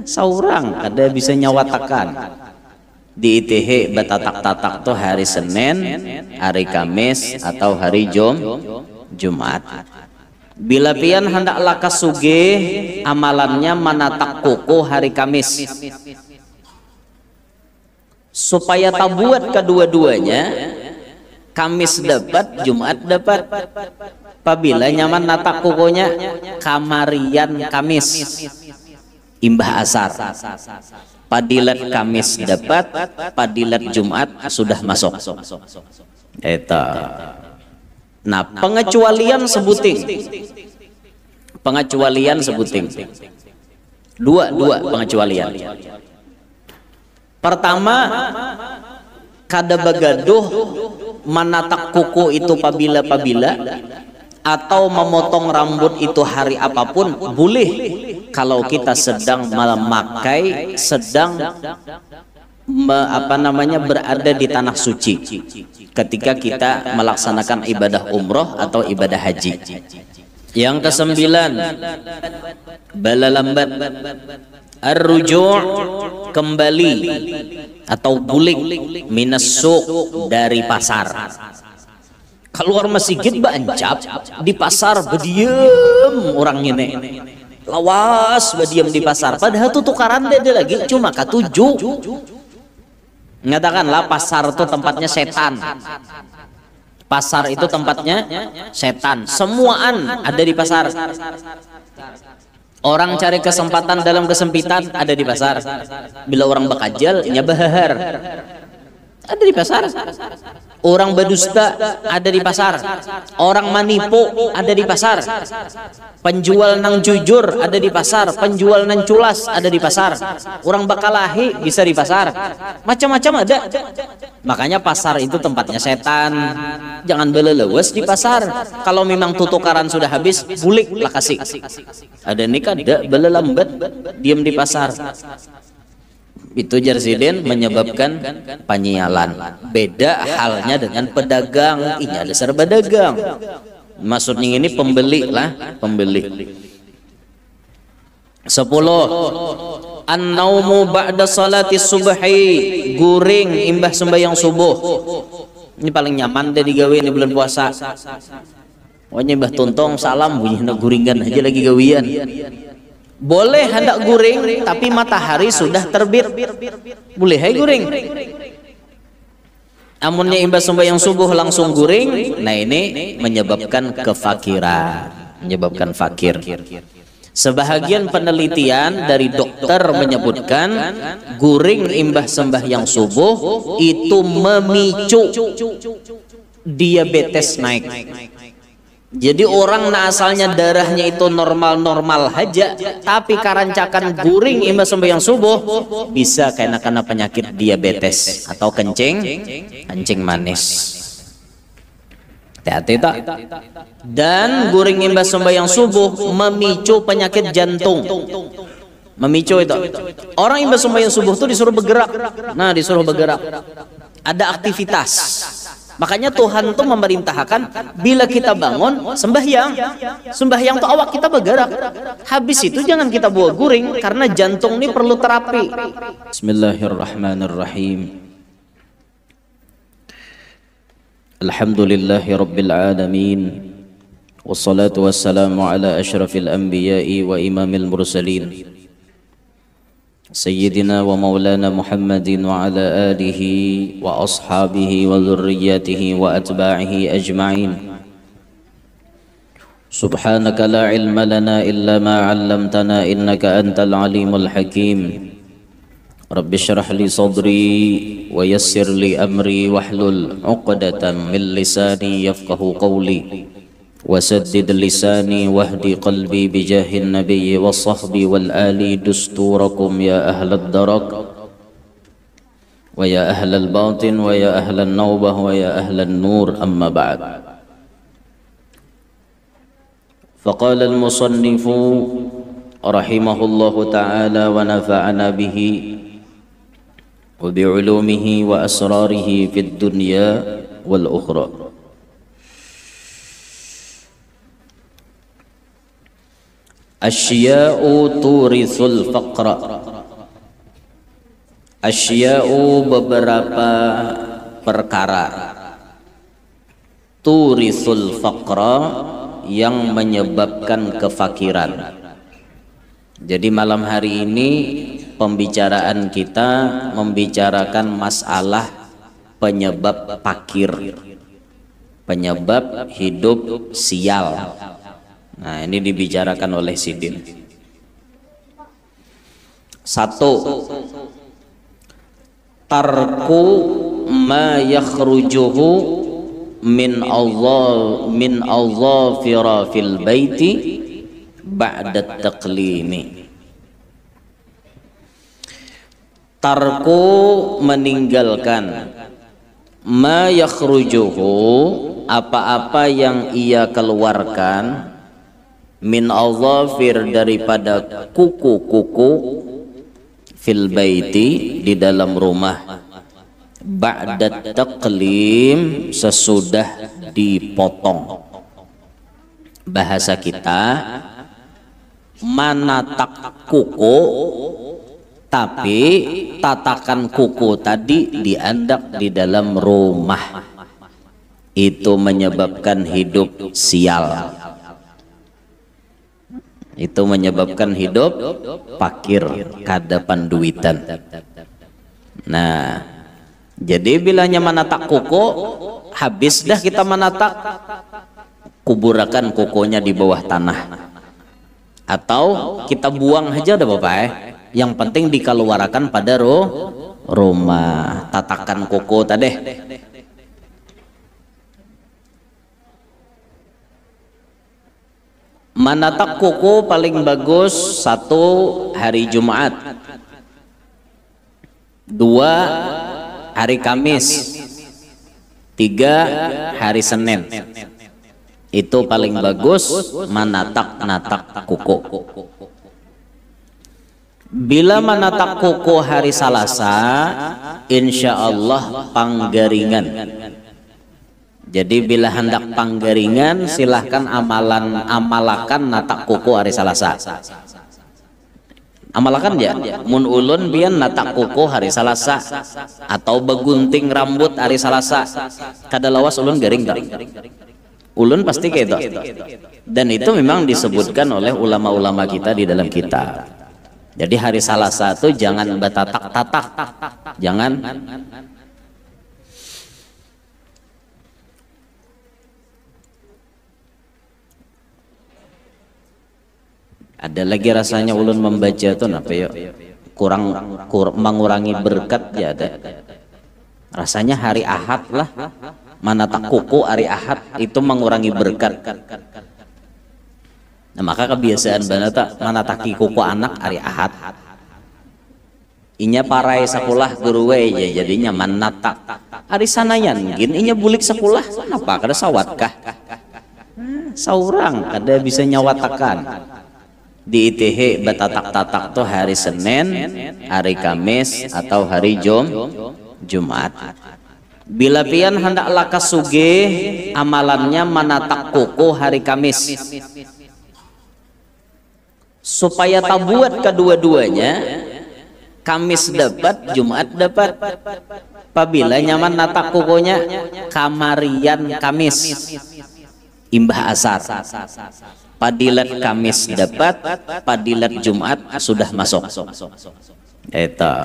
Saurang ada bisa nyawatakan di ITH batatak-tatak tuh hari Senin, hari Kamis atau hari Jumat. Bila pian hendaklah kasugih amalannya manatak kuku hari Kamis, supaya tabuat kedua-duanya, Kamis dapat, Jumat dapat. Apabila nyaman natak kukunya kamarian Kamis imbah asar, padilat Kamis dapat, padilat Jumat sudah masuk. Eta. Nah, pengecualian sebuting. Dua pengecualian. Pertama, kada bagaduh manatak kuku itu pabila atau memotong rambut itu hari apapun boleh kalau kita sedang memakai berada di tanah suci ketika kita melaksanakan ibadah umroh atau ibadah haji. Yang kesembilan, bala lambat ar-ruju' kembali atau bulik minas suq dari pasar. Keluar masjid bancap di pasar bediam orangnya nih. Lawas bediam di pasar padahal tuh tukaran dia lagi cuma katuju. Mengatakanlah pasar itu tempatnya setan. Pasar itu tempatnya setan. Semuaan ada di pasar. Orang cari kesempatan dalam kesempitan ada di pasar. Bila orang bakajal nyabahar ada di pasar. Orang berdusta ada di pasar. Orang manipu ada di pasar. Penjual nang jujur ada di pasar. Penjual nang culas ada di pasar. Orang bakalahi bisa di pasar. Macam-macam ada. Makanya pasar itu tempatnya setan. Jangan belelewas di pasar. Kalau memang tutukaran sudah habis, bulik lah kasih. Ada nikah ada belelambat diam di pasar. Itu Jarzidin menyebabkan penyialan. Beda halnya dengan pedagang. Ini ada serba dagang. Maksudnya ini pembeli lah, pembeli. 10. An-naumu ba'da salati subhi, guring imbah sembahyang subuh. Ini paling nyaman deh digawe di bulan puasa. Pokoknya imbah tuntong salam bunyi hendak guringan aja lagi gawian. Boleh hendak guring tapi matahari sudah terbit. Boleh hai guring. Amunnya imbas sembahyang subuh langsung guring, nah ini menyebabkan kefakiran, menyebabkan fakir. Sebahagian penelitian dari dokter menyebutkan guring imbas sembahyang subuh itu memicu diabetes naik. Jadi orang asalnya darahnya itu normal-normal aja, tapi karancakan guring imbas sembahyang subuh bisa karena penyakit diabetes atau kencing manis. Hati-hati tak? Dan guring imbas sembahyang subuh memicu penyakit jantung. Memicu itu. Orang imbas sembahyang subuh itu disuruh bergerak. Nah, disuruh bergerak. Ada aktivitas. Makanya Tuhan tuh memerintahkan bila kita bangun sembahyang tuh awak kita bergerak. Habis itu jangan kita bawa guring karena jantung ini perlu terapi. Bismillahirrahmanirrahim. Alhamdulillahirabbil alamin. Wassalatu wassalamu ala asyrafil anbiya'i wa imamil mursalin. سيدنا ومولانا محمد وعلى آله وأصحابه وذرياته وأتباعه أجمعين سبحانك لا علم لنا إلا ما علمتنا إنك أنت العليم الحكيم رب اشرح لي صدري ويسر لي أمري واحلل عقدة من لساني يفقه قولي وسدد لساني واهدي قلبي بجاه النبي والصحب والآل دستوركم يا أهل الدرك ويا أهل الباطن ويا أهل النوبة ويا أهل النور أما بعد فقال المصنف رحمه الله تعالى ونفعنا به وبعلومه وأسراره في الدنيا والأخرى Asya'u turisul faqra. Asya'u beberapa perkara, turisul faqra yang menyebabkan kefakiran. Jadi malam hari ini pembicaraan kita membicarakan masalah penyebab fakir, penyebab hidup sial. Nah, ini dibicarakan oleh Sidin. Satu, tarku ma yakhrujuhu min Allah fil baiti ba'da taqlimi. Tarku meninggalkan, ma yakhrujuhu apa-apa yang ia keluarkan, min adhafir daripada kuku-kuku, fil baiti di dalam rumah, ba'da taqlim sesudah dipotong. Bahasa kita manatak kuku, tapi tatakan kuku tadi diandak di dalam rumah, itu menyebabkan hidup sial, itu menyebabkan hidup fakir, kada panduitan. Nah, jadi bilanya manatak kuku, habis dah kita manatak, kuburakan kukunya di bawah tanah, atau kita buang aja udah bapak yang penting dikeluarkan pada rumah. Tatakan kuku tadi. Manatak kuku paling bagus satu, hari Jumat, dua, hari Kamis, tiga, hari Senin. Itu paling bagus manatak kuku. Bila manatak kuku hari Selasa, insya Allah panggaringan. Jadi bila hendak panggaringan, silahkan amalakan natak kuku hari Selasa. Amalakan ya, mun ulun bian natak kuku hari Selasa, atau begunting rambut hari Selasa. Kada lawas ulun garing tak? Ulun pasti kayak itu. Dan itu memang disebutkan oleh ulama-ulama kita di dalam kitab. Jadi hari Selasa itu jangan batatak-tatak, jangan. Ada lagi rasanya ulun membaca tuh apa ya, kurang mengurangi berkat ya ada. Rasanya hari Ahad lah, manatak kuku hari Ahad itu mengurangi berkat. Nah, maka kebiasaan manataki kuku anak hari Ahad. Inya parai sekolah guruwe ya jadinya manatak. Hari sanayan gin inya bulik sekolah apa kada sawatkah? Saurang kada bisa nyawatakan. Di ITH batatak-tatak tuh hari Senin, hari Kamis atau hari Jumat. Bila pian hendak lakas sugih, amalannya manatak kuku hari Kamis. Supaya tabuat kedua-duanya, Kamis dapat, Jumat dapat. Apabila nyaman natak kukunya, kamarian Kamis, imbah asar. Padilat Kamis dapat, padilat Jumat sudah masuk. Eta.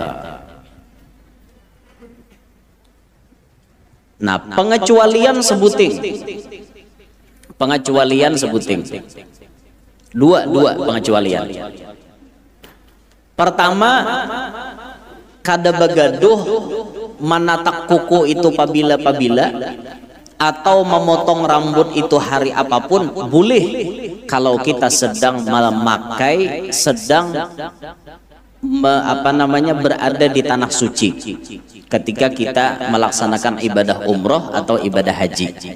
Nah, pengecualian sebuting. Pengecualian sebuting. Dua pengecualian. Pertama, kada bagaduh manatak kuku itu pabila atau memotong rambut itu hari apapun boleh kalau kita sedang memakai, sedang berada di tanah suci ketika kita melaksanakan ibadah umroh atau ibadah haji.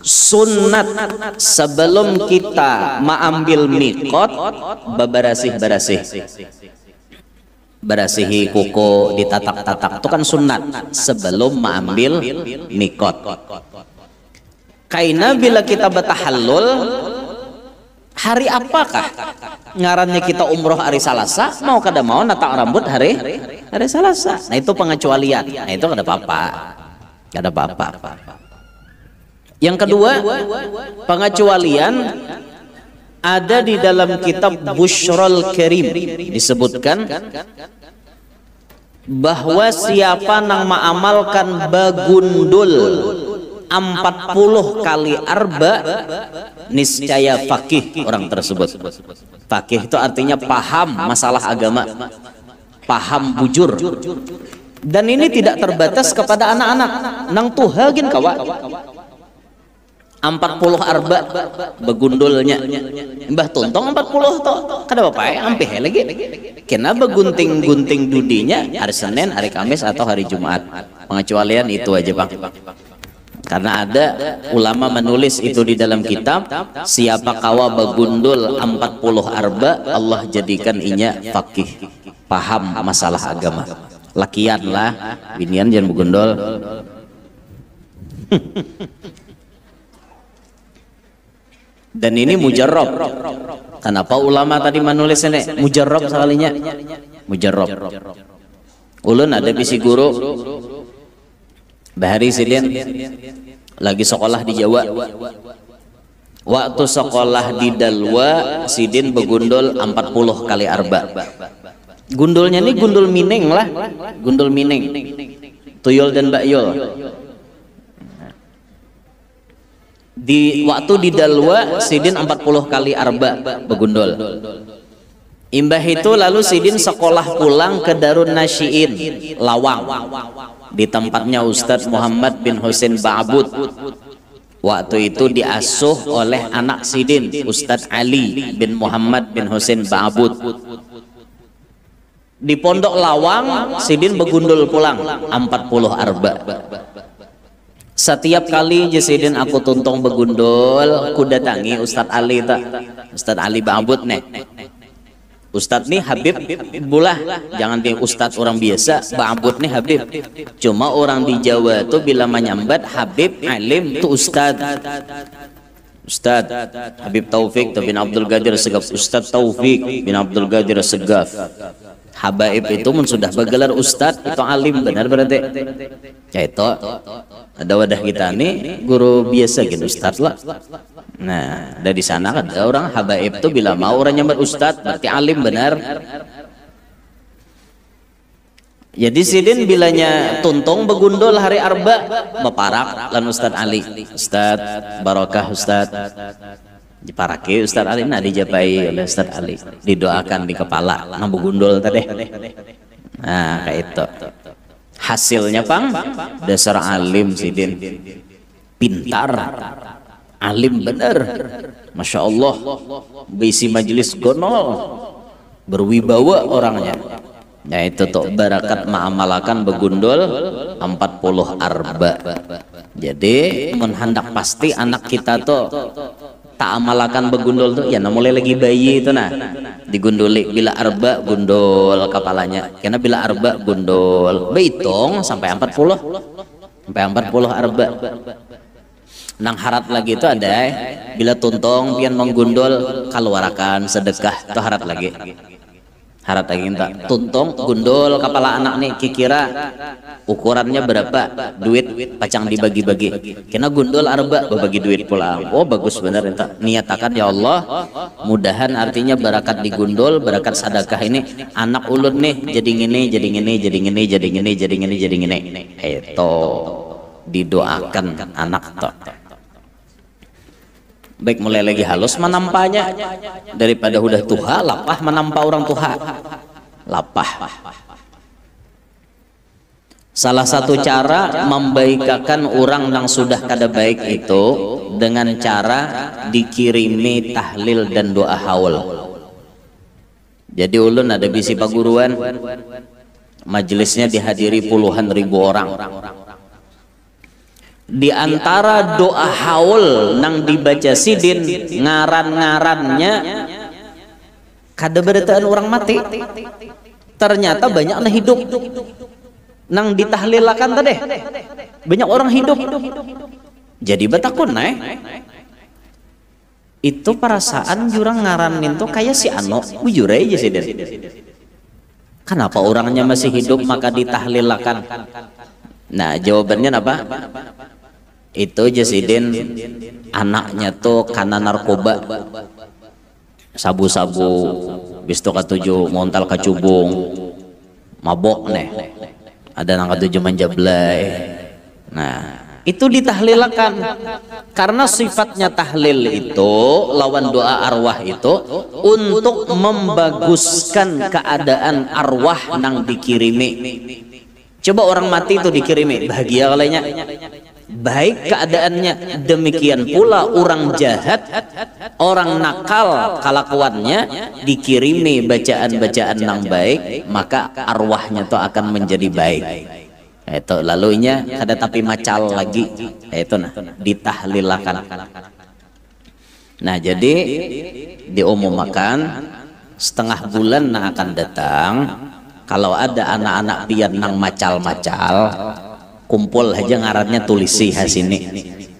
Sunat sebelum kita mengambil mikot berasihi kuku ditatak-tatak itu kan sunat sebelum mengambil mikot. Kaina bila kita bertahallul Hari apakah ngarannya kita umroh hari Salasa, mau kada mau natak rambut hari Salasa. Nah itu pengecualian. Nah itu kada apa-apa. Kada apa-apa. Yang kedua, pengecualian ada di dalam kitab Bushrul Karim, disebutkan bahwa siapa nang mengamalkan bagundul 40 kali arba, niscaya fakih orang tersebut. Fakih itu artinya paham masalah agama, paham bujur. Dan ini tidak terbatas kepada anak-anak. Nang tuhagin kawa 40 arba begundulnya. Mbah Tuntong 40 toh kada apa ya, ampih lagi. Kena begunting-gunting dudinya hari Senin, hari Kamis atau hari Jumat. Pengecualian itu aja, Bang. Karena ada ulama menulis itu di dalam kitab, siapa kawa begundul 40 arba, Allah jadikan inya fakih, paham masalah agama. Lakian lah, binian jangan begundul. Dan ini mujarrab. Kenapa ulama tadi menulis ini mujarrab sekalinya? Mujarrab. Ulun ada bisi guru Bahari Sidin lagi sekolah di Jawa. Waktu sekolah di Dalwa, Sidin begundul 40 kali arba. Gundulnya ini gundul mining lah, gundul mining, tuyul dan bakyul. Waktu di Dalwa, Sidin 40 kali arba begundul. Imbah itu lalu Sidin sekolah pulang ke Darun Nasyiin Lawang, di tempatnya Ustadz Muhammad bin Husain Ba'bud. Waktu itu diasuh oleh anak Sidin, Ustadz Ali bin Muhammad bin Husain Ba'bud. Di Pondok Lawang, Sidin begundul pulang 40 arba. Setiap kali Sidin aku tuntung begundul, ku datangi Ustadz Ali tak, Ustadz Ali Ba'bud nih. Ustadz nih Habib bulah, jangan di Ustadz orang biasa, Ba'bud nih Habib. Cuma orang di Jawa tuh bila menyambat Habib alim tuh Ustadz. Ustadz Habib Taufik bin Abdul Qadir Segaf, Ustadz Taufik bin Abdul Qadir Segaf. Habaib itu mun sudah bergelar Ustadz itu alim benar berarti. Ya itu ada wadah kita nih guru biasa gitu Ustadz lah. Nah dari sana kan ada orang habaib itu bila mau orang nyambat Ustadz berarti alim benar. Jadi Sidin bilanya tuntung begundul hari arba beparak lan Ustadz Ali, Ustadz Barokah Ustadz diparaki Ustadz Ali, nah dijapai oleh Ustadz Ali, didoakan di kepala nang begundul tadi. Nah kayak itu hasilnya, Pang, dasar alim Sidin, pintar, alim bener, masya Allah, bisi majelis gonol, berwibawa orangnya. Nah itu tuh barakat ma'amalakan begundul 40 arba. Jadi menghendak pasti anak kita tuh tak amalakan begundul tuh ya, mulai lagi bayi itu nah digunduli bila arba gundul kepalanya, karena bila arba gundul behitung sampai 40 arba. Nang harat lagi itu ada bila tuntung pian menggundul keluarakan sedekah itu harat lagi entah tuntung gundul kepala anak nih kira ukurannya berapa duit pacang dibagi-bagi, kena gundul arba berbagi duit pulang. Oh bagus bener entah, niatakan ya Allah mudahan artinya barakat digundul, barakat sedekah ini anak ulun nih jadi gini itu didoakan anak toh. Baik mulai lagi halus menampanya daripada udah tuha lapah menampa orang tuha lapah. Salah satu cara membaikakan orang yang sudah kada baik itu dengan cara dikirimi tahlil dan doa haul. Jadi ulun ada bisi paguruan, majelisnya dihadiri puluhan ribu orang. Di antara doa haul nang dibaca Sidin ngaran-ngarannya kada beritaan orang mati, ternyata banyak nah hidup nang ditahlilakan tadi banyak orang hidup. Jadi betakun itu perasaan jurang ngaranin tuh kayak si Ano bujur aja sih. Kenapa orangnya masih hidup maka ditahlilakan? Nah jawabannya apa? Itu Jasidin anaknya tuh karena narkoba, sabu-sabu, bistu katuju montal kacubung, mabok nih, ada nang katuju manjablay. Nah itu ditahlilakan karena sifatnya tahlil itu lawan doa arwah itu untuk membaguskan keadaan arwah nang dikirimi. Coba orang mati itu dikirimi bahagia kalanya baik keadaannya, demikian pula orang jahat, orang nakal kelakuannya dikirimi bacaan-bacaan nang baik, maka arwahnya tuh akan menjadi baik. Itu lalunya ada tapi macal lagi, itu nah ditahlilakan. Nah jadi diumumkan setengah bulan nah akan datang kalau ada anak-anak pian nang macal-macal kumpul aja ngarannya tulisi hasini.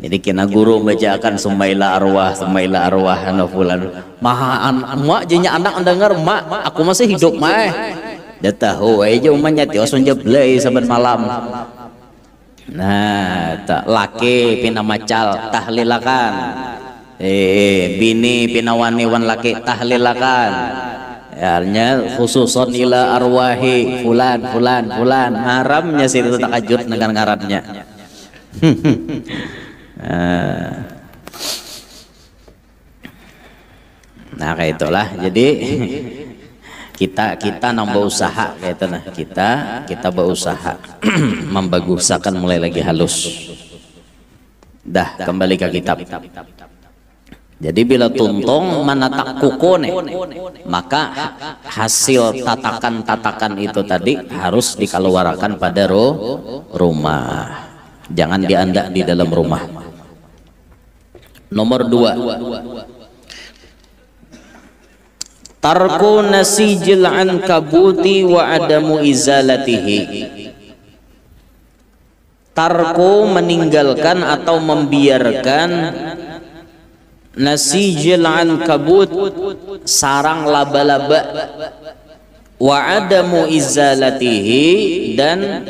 Jadi kena guru bacakan sumaila arwah anu fulan mahaan mak jenya anak dengar mak aku masih hidup mah dah tahu aja umanya tios menjeblay saban malam. Nah tak laki pina macal tahlilakan, bini pina wani-wan laki tahlilakan, artinya khususon ila arwahi fulan ngaramnya sih itu tak ajut dengan ngaramnya. Nah kayak itulah jadi kita nambah usaha kayak itu nah kita berusaha membaguskan mulai lagi halus. Dah kembali ke kitab. Jadi bila tuntung menatak kuku nih, maka hasil tatakan-tatakan itu tadi harus dikeluarkan pada rumah. Jangan diandak di dalam rumah. Nomor 2. Tarku nasijil ankabuti wa adamu izalatihi. Tarku meninggalkan atau membiarkan nasijil ankabut sarang laba-laba wa adamu izalatihi dan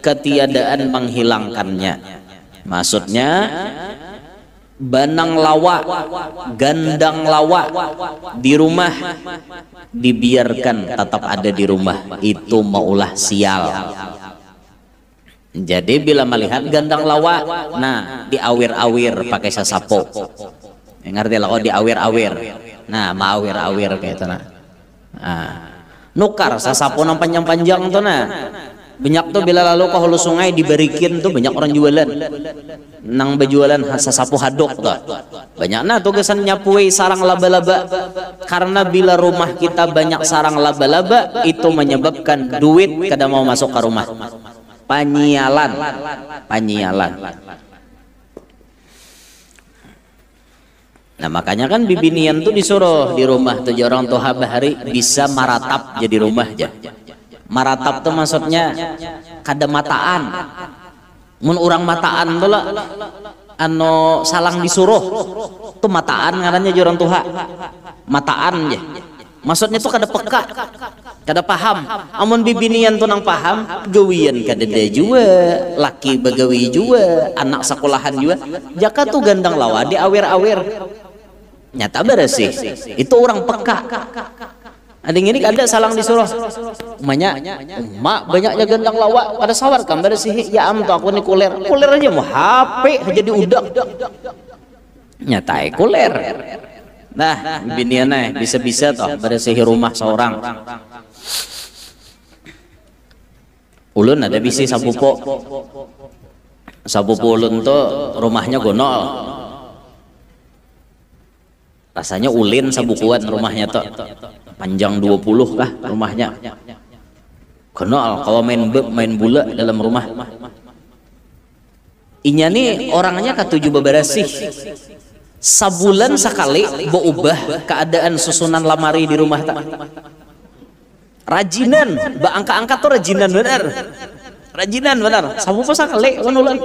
ketiadaan menghilangkannya. Maksudnya banang lawa, gandang lawa di rumah dibiarkan tetap ada di rumah, itu maulah sial. Jadi bila melihat gandang lawa, nah diawir-awir pakai sasapo. Ngerti lah, oh diawir-awir. Nah, maawir-awir kayak itu nah. Nukar sasapo nang panjang-panjang tuh nah. Banyak tuh bila lalu ke hulu sungai diberikin tuh banyak orang jualan nang berjualan sasapu hadok tuh banyak nah tuh kesan nyapui sarang laba-laba karena bila rumah kita banyak sarang laba-laba itu menyebabkan duit kada mau masuk ke rumah, panyialan. Nah makanya kan bibinian tuh disuruh di rumah tuh orang tua bahari bisa maratap jadi rumah aja. Maratap tuh maksudnya kada mataan. Mun urang mataan tuh lah anu salang disuruh tuh mataan ngarannya jorang tuha. Mataan ya. Maksudnya tuh kada peka, kada paham. Amun bibinian tuh nang paham, gawian kada de jua, laki bagawi jua, anak sekolahan jua. Jaka tuh gandang lawa diawir-awir. Nyata beresih. Itu orang peka. Ada ini ada salang disuruh umanya mak banyaknya gandang lawa pada sawar gambar sih ya am tuh aku nih kuler aja mau HP jadi udak nyatai kuler. Nah biniannya bisa-bisa toh bersih rumah seorang ulun ada bisi sapupo ulun tuh rumahnya gonol rasanya ulin sabukuan rumahnya tuh panjang 20 kah rumahnya kenal kalau main bola dalam rumah inya nih orangnya ketujuh beberasih sabulan sekali berubah keadaan susunan lamari di rumah tak rajinan angka-angka tuh rajinan benar sabu sekali kan ulan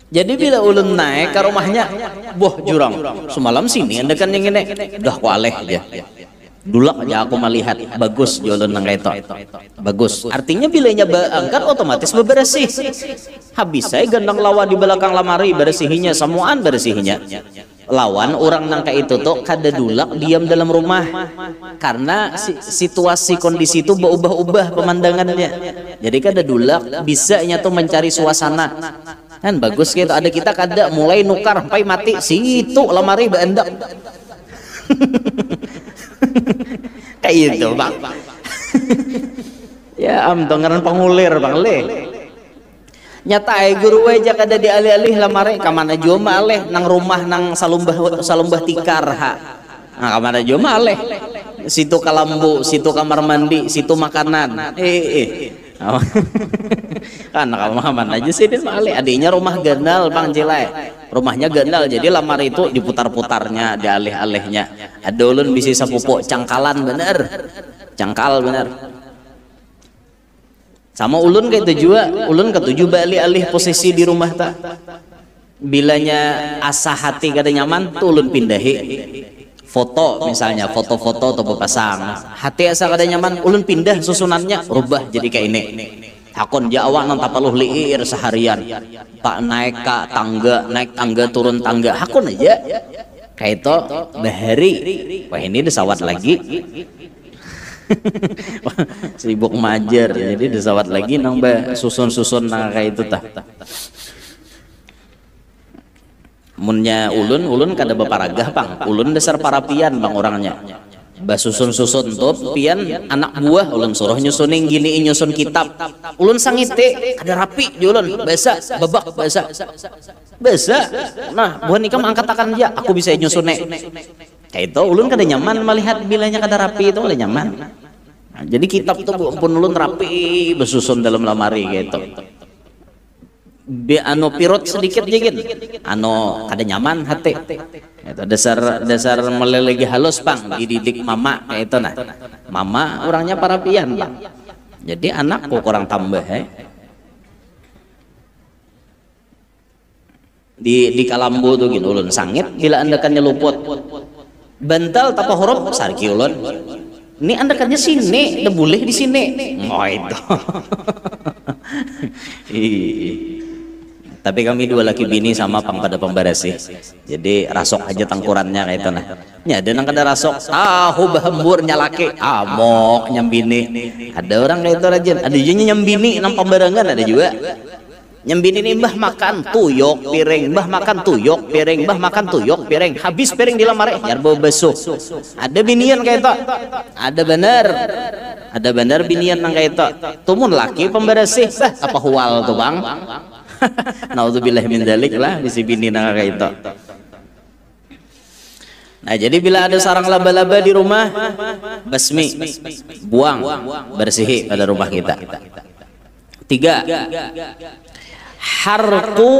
Jadi bila ulun naik ke rumahnya, boh jurang, semalam sini anda kan yang ini, udah aku aleh aja. Dulak aja aku melihat, bagus ulun nang itu, bagus. Artinya bila nya angkat otomatis bebersih. Habis saya gendang lawan di belakang lamari bersihinya, semuaan bersihinya. Lawan orang nang kayak itu tuh kada dulak diam dalam rumah, karena situasi kondisi itu berubah-ubah pemandangannya. Jadi kada dulak bisa nya tuh mencari suasana. Kan bagus gitu, ada kita kada mulai nukar sampai mati situ lemari beendak. Kayak itu bang. Ya dengeran pengulir bang le. Nyata guru aja kada dialih-alih lamari kamana jua maleh nang rumah nang salumbah tikar ha. Nah kamana jua maleh. Situ kalambu, situ kamar mandi, situ makanan. Kan kamar aja sih dia maleh. Adiknya rumah gandal bang Cilai. Rumahnya gandal jadi lamar itu diputar-putarnya, dialih-alihnya. Ada ulun bisa sapupuk cangkalan bener. Cangkal bener. Sama ulun kayak itu juga, ulun ketujuh balik alih posisi di rumah ta. Bilanya asa hati kada nyaman tuh ulun pindahi. Foto misalnya, foto-foto atau pasang. Hati asa kada nyaman, ulun pindah susunannya, rubah jadi kayak ini. Hakon Jawa nang tapaluh liir seharian. Pak naik ke tangga, naik tangga turun tangga, hakon aja. Kayak itu bahari. Wah ini disawat lagi. Sibuk majer jadi disawat lagi nambah susun-susun nah kayak itu tah. Munnya ulun kada beparagah bang, ulun dasar parapian bang orangnya. Basusun-susun tuh pian anak buah ulun suruh nyusunin gini nyusun kitab. Ulun sangite kada rapi ulun basa babak basa. Nah buah nikam angkat akan dia aku bisa nyusun kayak itu ulun kada nyaman melihat bilanya kada rapi itu kada nyaman. Nah, jadi kitab tuh pun ulun rapi besusun dalam lamari gitu. Anu pirot sedikit jegin anu kada nyaman hati itu dasar melelegi halus bang dididik mama kayak itu nah mama orangnya parapian bang jadi anakku kurang tambah di kalambu tuh gini ulun sangit bila anda kan nyeluput bantal tapa huruf sarki ulun ini anda kan sini udah boleh di sini oh itu. Tapi kami dua laki bini sama pang pada pembarasi. Jadi rasok aja tangkurannya kayak itu nah. Ya ada nang kada rasok tahu bahemburnya laki amok nyambini. Ada orang kayak itu rajin. Ada juga nyambini nang pembarangan ada juga. Nyambini nih mbah makan tuyok piring, mbah makan tuyok piring, mbah makan tuyok piring. Habis piring di lamar biar bau besuk. Ada binian kayak itu. Ada bener. Ada bener binian nang kayak itu. Tumun laki pembarasi. Apa hual tuh bang? Naudzubillah min dzalik lah bisi bini nang kayak itu. Nah jadi bila ada sarang laba-laba di rumah basmi buang bersihi pada rumah kita. 3 harqu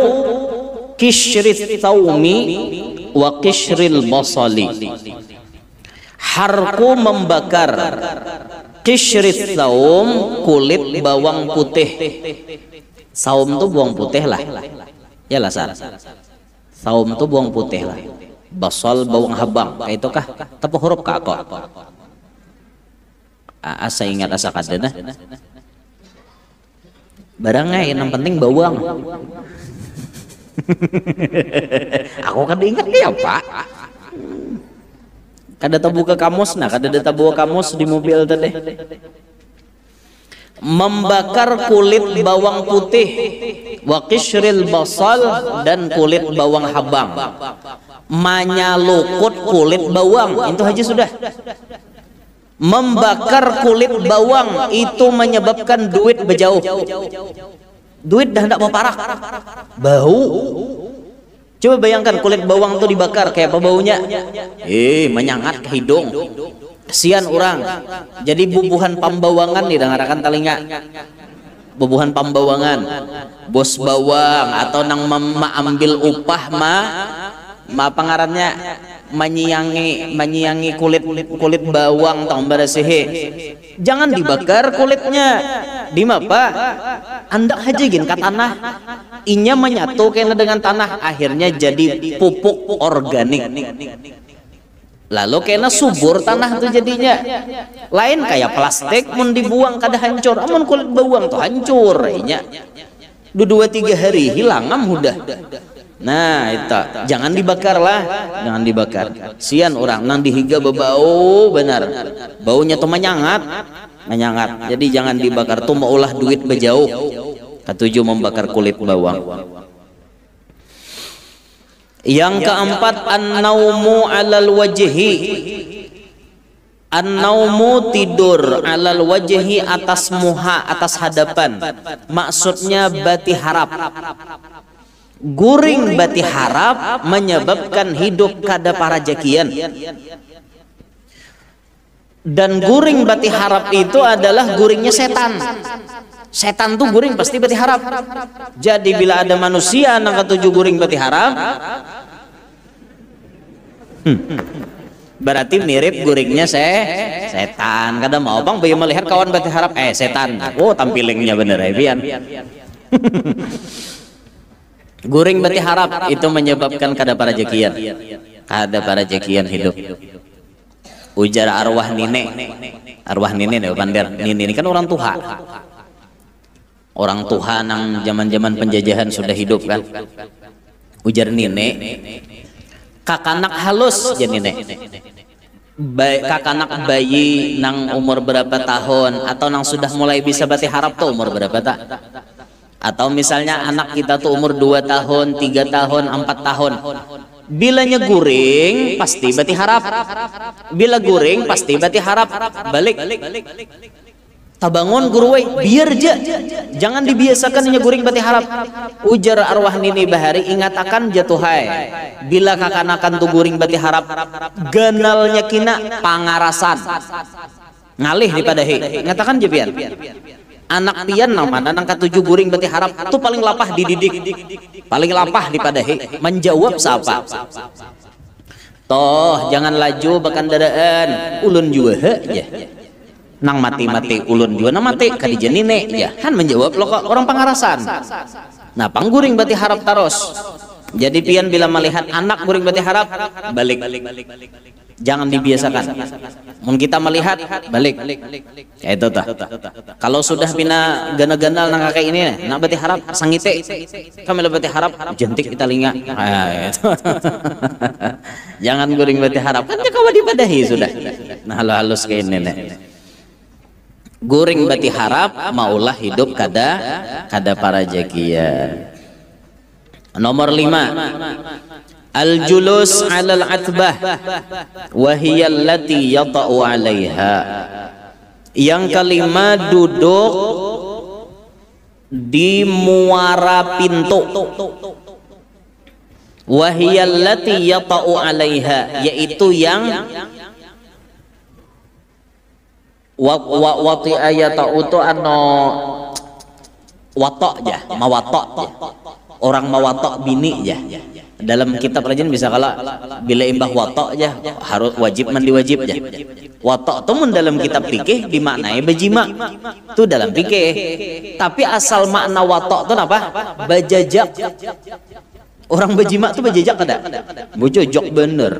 kishrit taumi wa kishril basali. Harqu membakar, kishrit taum kulit bawang putih. Saum tuh bawang putih lah, ya lah sar. Saum tuh bawang putih lah. Basal bawang habang, kayak itu kah? Tapi huruf kak kok. Asa ingat asa kadena. Barangnya yang penting bawang. Aku kan ingat dia pak. Kada tabuka kamus, nah kada tabuka kamus di mobil tadi. Membakar kulit bawang putih wa qishril basal dan kulit bawang habang. Menyalukut kulit bawang itu aja sudah. Membakar kulit bawang itu menyebabkan duit berjauh. Duit dah tidak mau parah, bau. Coba bayangkan kulit bawang itu dibakar kayak apa baunya? Menyangat ke hidung. Kesian orang jadi bubuhan pambawangan didengarkan telinga bubuhan pambawangan bos bawang atau nang ambil upah ma pengarannya menyiangi kulit bawang tong berasihi jangan dibakar kulitnya di mapa anda aja gin kat tanah inya menyatu kena dengan tanah, akhirnya jadi pupuk organik. Lalu kena subur tanah tuh jadinya. Lain kayak plastik mun dibuang kada hancur, amun kulit bawang tuh hancur inya. 2-3 hari hilang udah. Nah itu jangan dibakar lah, jangan dibakar. Sian orang nang dihiga bebau benar, baunya tuh menyangat. Jadi jangan dibakar tuh mau ulah duit bejauh. Ketujuh, membakar kulit bawang. Yang keempat, an-naumu 'alal wajhi. An-naumu tidur 'alal wajhi, atas muha, atas hadapan. Maksudnya bati harap. Guring bati harap menyebabkan hidup kada parajakian. Dan guring bati harap itu adalah guringnya setan. Setan tuh guring pasti bati harap. Jadi bila ada manusia nang ketujuh guring bati harap, berarti mirip guringnya setan. Kada mau bang bayi melihat kawan bati harap, setan. Oh tampilingnya bener Bian. Guring bati harap itu menyebabkan kada parajakian. Kada parajakian hidup. Ujar arwah nine deh bandar. Nine ini kan orang tua. Orang tua nang zaman-zaman penjajahan sudah hidup kan. Ujar nine, kakanak halus jadi nine. Kakanak bayi nang umur berapa tahun atau nang sudah mulai bisa bati harap tuh umur berapa tak? Atau misalnya anak kita tuh umur 2 tahun, 3 tahun, 4 tahun. Bilanya guring pasti bati harap. Bila guring pasti bati harap. Balik. Tabangun guru biar jangan dibiasakan nya guring bati harap. Ujar arwah nini bahari, ingatakan jatuhai. Bila kakanakan tuh guring bati harap, ganalnya kina pangarasan. Ngalih dipadahi. Ngatakan je pian. Anak pian namanya nang ketujuh guring bati harap itu paling lapah dididik, paling lapah dipadahi. Menjawab siapa? Toh jangan laju bakandaraan ulun juga ya. Nang mati ulun juga nang mati kadija nine ya kan menjawab lo kok orang pangarasan. Nah pangguring bati harap taros. Jadi pian bila melihat anak guring bati harap balik. Jangan dibiasakan. Mun kita melihat balik. Ya itu tah. Kalau sudah pina gana-ganal nang kakek ini, nak bati harap sangite. Kami bati harap jentik kita linga. Jangan guring bati harap. Kan kawa dipadahi sudah. Nah halus kayak ini nih. Guring bati harap maulah hidup kada parajakian. Nomor 5. Al-julus 'alal atbah wa hiya allati yata'u 'alaiha. Yang kelima, duduk di muara pintu. Wa hiya allati yata'u 'alaiha, yaitu yang wati ayata'u tu ano watok ja, mawatok ja. Orang mawatok bini ya. Dalam kitab rajin bisa kala bila imbah watok aja harus wajib mandi wajib aja. Watok itu mun dalam kitab fikih dimaknai bejima. Itu dalam fikih. Tapi asal makna watok itu apa? Bajajak. Orang bejima itu bajajak ada? Bojojok bener.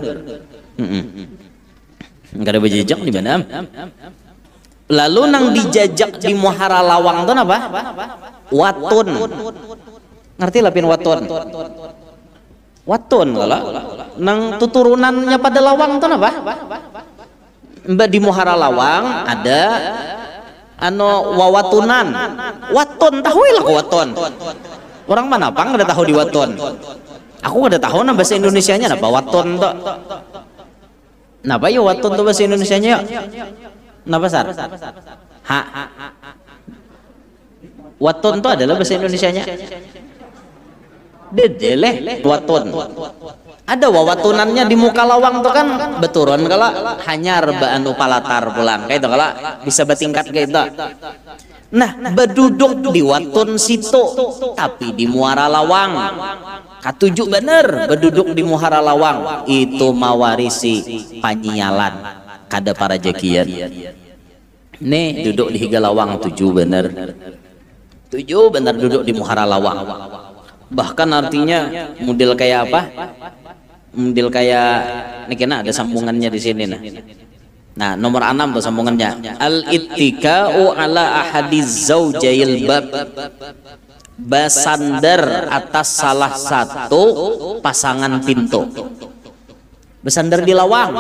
Enggak ada bajajak di mana? Lalu nang dijajak di muhara lawang itu apa? Watun. Ngerti lapin waton? Waton kalau nang tuturunannya pada lawang tuh apa? Mbak di muhara lawang ada ano wawatunan. Waton tahu lah waton. Orang mana pang ada tahu di waton? Aku ada tahu nah bahasa Indonesianya apa waton tuh? Napa ya waton tuh bahasa Indonesianya? Napa sar? Ha. Waton tuh adalah bahasa Indonesianya. Dedeleh waton. Ada wawatunannya di muka lawang tuh kan beturon kalau hanya rebaan palatar pulang kayak itu kalau bisa bertingkat kayak itu. Nah berduduk di watun situ tapi di muara lawang katujuk bener berduduk di muara lawang itu mawarisi panyialan kada parajakian. Nih duduk di higa lawang tujuh bener duduk di muara lawang. Bahkan artinya model kayak apa? Model kayak ini kena ada sambungannya di sini nah. Nah, nomor 6 tuh sambungannya. Al-ittika'u ala ahadiz zawjail bab. Bersandar atas salah satu pasangan pintu. Bersandar di lawang.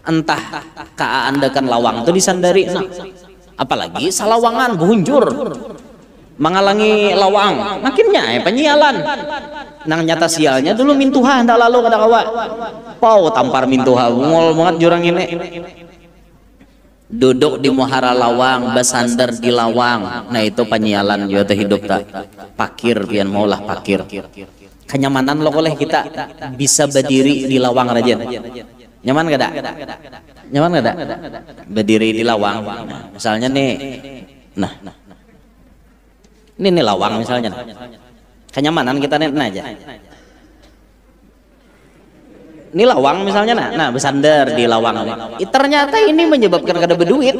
Entah keandakan lawang itu disandari. Nah, apalagi salawangan buhunjur menghalangi lawang makinnya penyialan nang nyata sialnya dulu mintuha hendak lalu kada kawa pau tampar mintuha ngol banget jurang ini duduk di muhara lawang bersandar di lawang. Nah itu penyialan juga hidup tak pakir pian maulah pakir kenyamanan lo oleh kita bisa berdiri di lawang raja nyaman kada nyaman kada berdiri di lawang. Nah, misalnya nih nah ini lawang misalnya kenyamanan kita nih aja ini lawang misalnya nah bersandar di lawang ternyata ini menyebabkan kada berduit.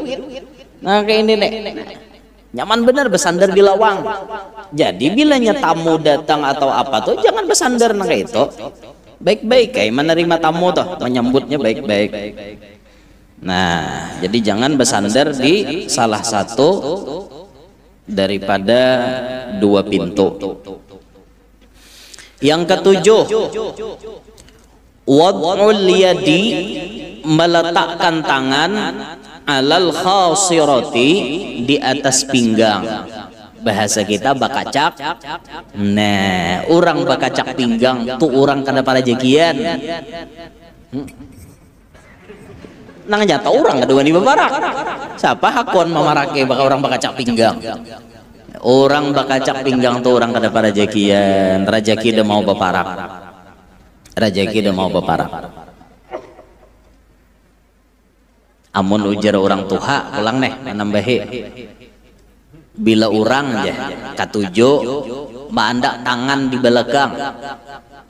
Nah kayak ini nih nyaman bener bersandar di lawang. Jadi bilanya tamu datang atau apa tuh jangan bersandar nah kayak itu baik-baik kayak menerima tamu tuh menyambutnya baik-baik. Nah jadi jangan bersandar di salah satu daripada dua pintu. Yang ketujuh, wad'ul yadi, meletakkan tangan alal khasirati, di atas pinggang. Bahasa kita bakacak. Nah, orang bakacak pinggang tuh orang kada para jagian. Nang nyata orang kedua di babarak. Siapa hakon mamarake baka orang bakacak pinggang. Orang bakacak pinggang tuh orang kada pada jakian. Rajaki udah mau baparak. Rajaki udah mau baparak. Amun ujar orang tuha ulang nih menambahi. Bila orang aja katujo maandak tangan di belakang.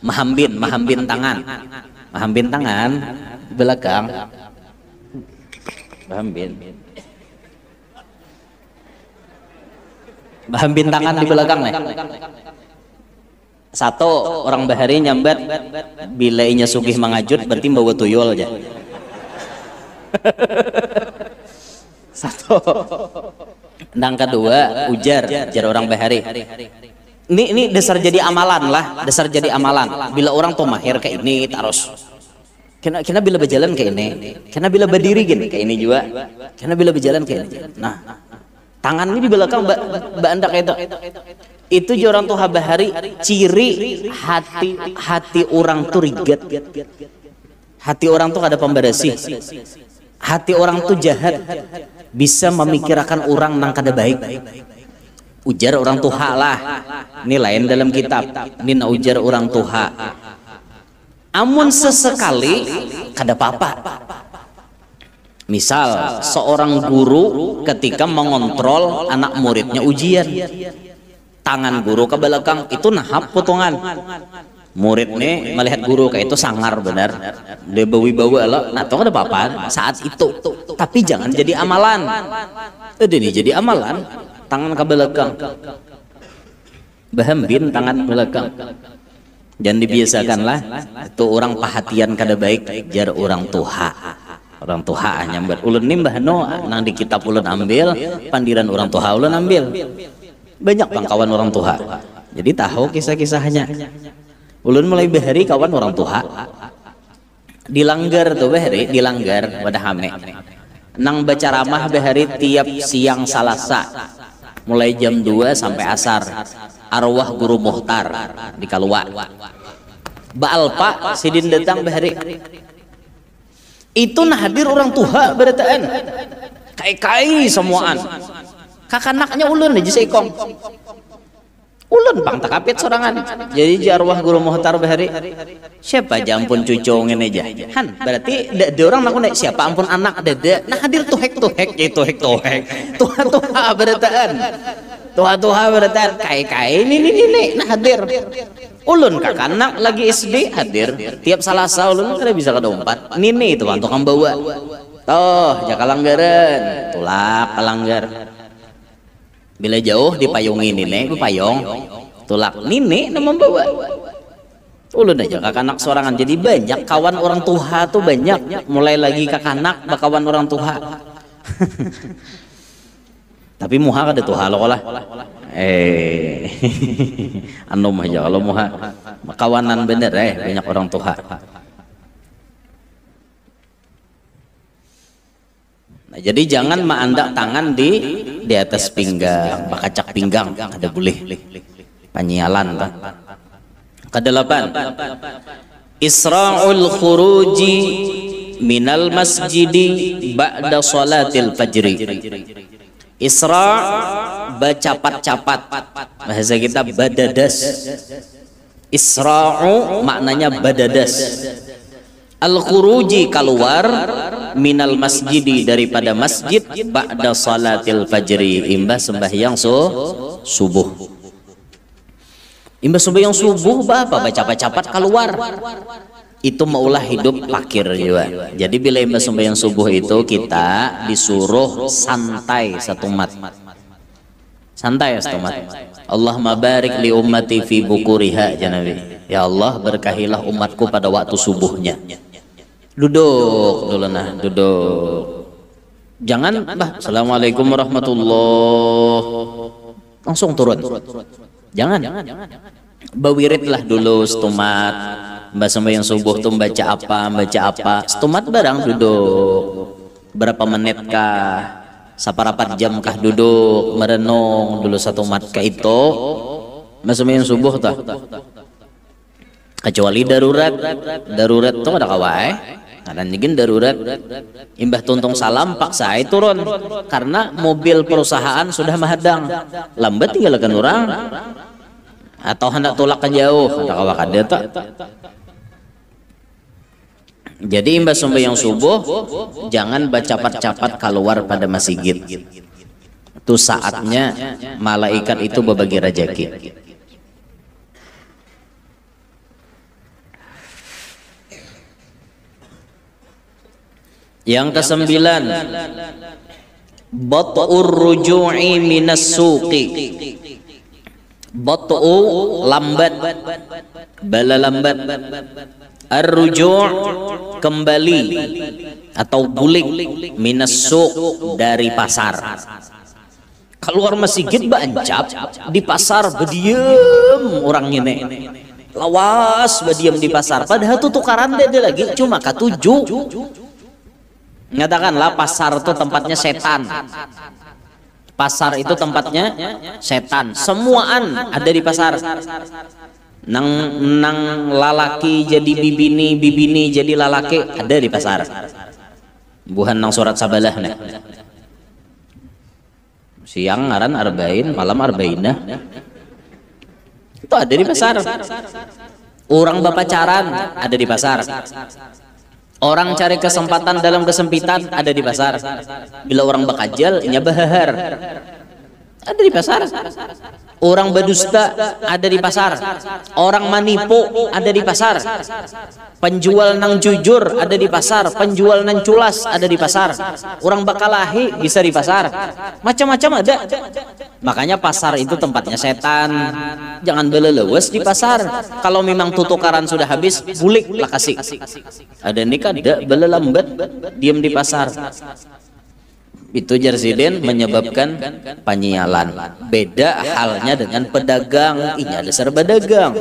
Mahambin tangan. Mahambin tangan di belakang. Bahambin tangan di belakang nih. Satu orang bahari nyambat bila inya sugih mangajut berarti bawa tuyul aja. Satu. Yang kedua ujar orang bahari. Ini dasar jadi amalan lah, dasar jadi amalan. Bila orang tuh mahir kayak ini terus. Kena bila berjalan kayak ini, kena bila berdiri gini kayak ini juga, kena bila berjalan kayak ini. Nah, tangan ini di belakang mbak anda kayak itu orang tuh habahari ciri hati orang tuh rigat, hati orang tuh ada pemberesi, hati orang tuh jahat, bisa memikirkan orang nang kada baik. Ujar orang tuha lah, ini lain dalam kitab, ini ujar orang tuha. Amun sesekali kada apa-apa. Misal seorang guru ketika mengontrol anak muridnya ujian, tangan guru ke belakang itu nahap potongan. Murid nih melihat guru kayak itu sangar benar, dia bawa lah. Nah, toh ada apa-apa saat itu. Tapi jangan jadi amalan. Ini jadi amalan, tangan ke belakang, bahambin tangan belakang. Dan dibiasakanlah itu orang perhatian kada baik jar orang tuha nyambat ulun nimbah no nang di kitab ulun ambil pandiran orang tuha ulun ambil banyak bang kawan orang tuha jadi tahu kisah-kisahnya. Ulun mulai bahari kawan orang tuha dilanggar tuh bahari dilanggar pada hame nang baca ramah bahari tiap siang Salasa mulai jam 2 sampai asar. Arwah guru Muhtar di Kalua. Baalpa sidin datang bahari. Itu nah hadir orang tuha berataan. Kai-kai semuaan. Kakanaknya ulun aja seikong. Ulun bang takapit sorangan. Jadi arwah guru Muhtar bahari. Siapa aja ampun cucongin aja. Han berarti ada orang lakukan siapa ampun anak dada. Nah hadir tuhek tuha berataan. Tuha berataan kai ini nah hadir. Ulun kakanak lagi SD hadir. Tiap Salasa ulun kada bisa kedompat. Nini itu kan tukang bawa. Toh jakalanggaran, tulak kalanggar. Bila jauh dipayungi nini payung. tulak nini na membawa ulun aja kakanak sorangan. Jadi banyak kawan orang tua tuh banyak, mulai lagi kakanak bakawan orang tua. Tapi muha kada tuha lo lah anu mah aja kalau muha kawanan bener banyak orang tuha. Nah, jadi jangan maandak tangan di atas pinggang, bakacak pinggang ada boleh panyialan lah. Kedelapan, isra'ul khuruji minal masjidi ba'da salatil fajri. Isra bacapat-capat, bahasa kita badadas. Isra'u maknanya badadas. Al-khuruji keluar, minal masjidi daripada masjid, ba'da salatil fajri imbah sembahyang subuh. Imbah sembahyang subuh bapak baca-capat keluar. Itu maulah hidup fakir juga. Jadi bila imbah sembahyang subuh itu kita disuruh santai satu mat. Santai satu mat. Allahumma barik li ummati fi bukuriha ya Nabi. Ya Allah berkahilah umatku pada waktu subuhnya. Duduk dulu nah, duduk. Jangan bah, assalamualaikum warahmatullahi. Langsung turun. Jangan. Bawiritlah dulu setumat. Mbak sembahyang subuh tuh baca apa, setumat barang duduk. Berapa menit kah? Saparapat jam kah duduk merenung dulu satu mat kah itu. Mbak sembahyang subuh tah. Kecuali darurat tuh ada kawai. Kadang nyegin darurat. Imbah tuntung salam paksa turun karena mobil perusahaan sudah menghadang. Lambat tinggalkan orang. Atau hendak tolak ke jauh ada kawak ada tak. Jadi imbas sembahyang subuh jangan bacapat-capat keluar pada masjid. Itu saatnya malaikat itu berbagi rezeki. Yang kesembilan, bat'ur ruju'i minas suqi. Bat'u lambat, bala lambat. Ar-ruju' kembali atau bulik, minas suq dari pasar. Keluar masjid bancap, di pasar bediam orang ini. Lawas bediam di pasar. Padahal tuh tukaran dia lagi cuma ketujuh. Nyatakanlah pasar itu tempatnya setan. Pasar itu tempatnya setan. Semuaan ada di pasar. Nang lalaki jadi bibini jadi lalaki ada di pasar. Buhan nang surat sabalah nah. Siang ngaran arba'in, malam arba'inah. Itu ada di pasar. Orang bapacaran ada di pasar. Orang cari kesempatan dalam kesempitan ada di pasar. Bila orang bakajal nyabahar ada di pasar. Orang berdusta ada di pasar. Orang manipu ada di pasar. Penjual nang jujur ada di pasar. Penjual nang culas ada di pasar. Orang bakalahi bisa di pasar. Macam-macam ada. Makanya pasar itu tempatnya setan. Jangan belelewas di pasar. Kalau memang tutukaran sudah habis, bulik lah kasih. Ada nikah ada belelambat diam di pasar. Itu Jarsiden menyebabkan penyialan. Beda halnya dengan pedagang. Ini ada serba dagang.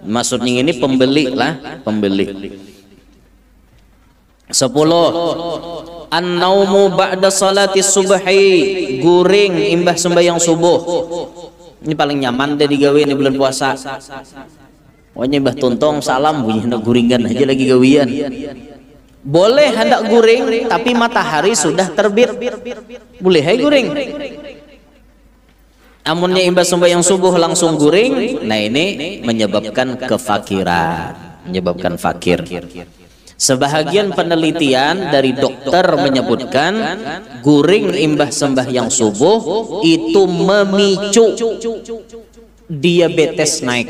Maksudnya ini pembeli lah, pembeli. 10. An-naumu ba'da salati subhi, guring imbah sembahyang subuh. Ini paling nyaman deh digawe di bulan puasa. Pokoknya imbah tuntong salam bunyi hendak guringan aja lagi gawian. Boleh hendak guring tapi matahari sudah terbit. Boleh hai guring. Amunnya imbas sembahyang subuh langsung guring, nah ini menyebabkan kefakiran, menyebabkan fakir. Sebahagian penelitian dari dokter menyebutkan guring imbah sembahyang subuh itu memicu diabetes naik.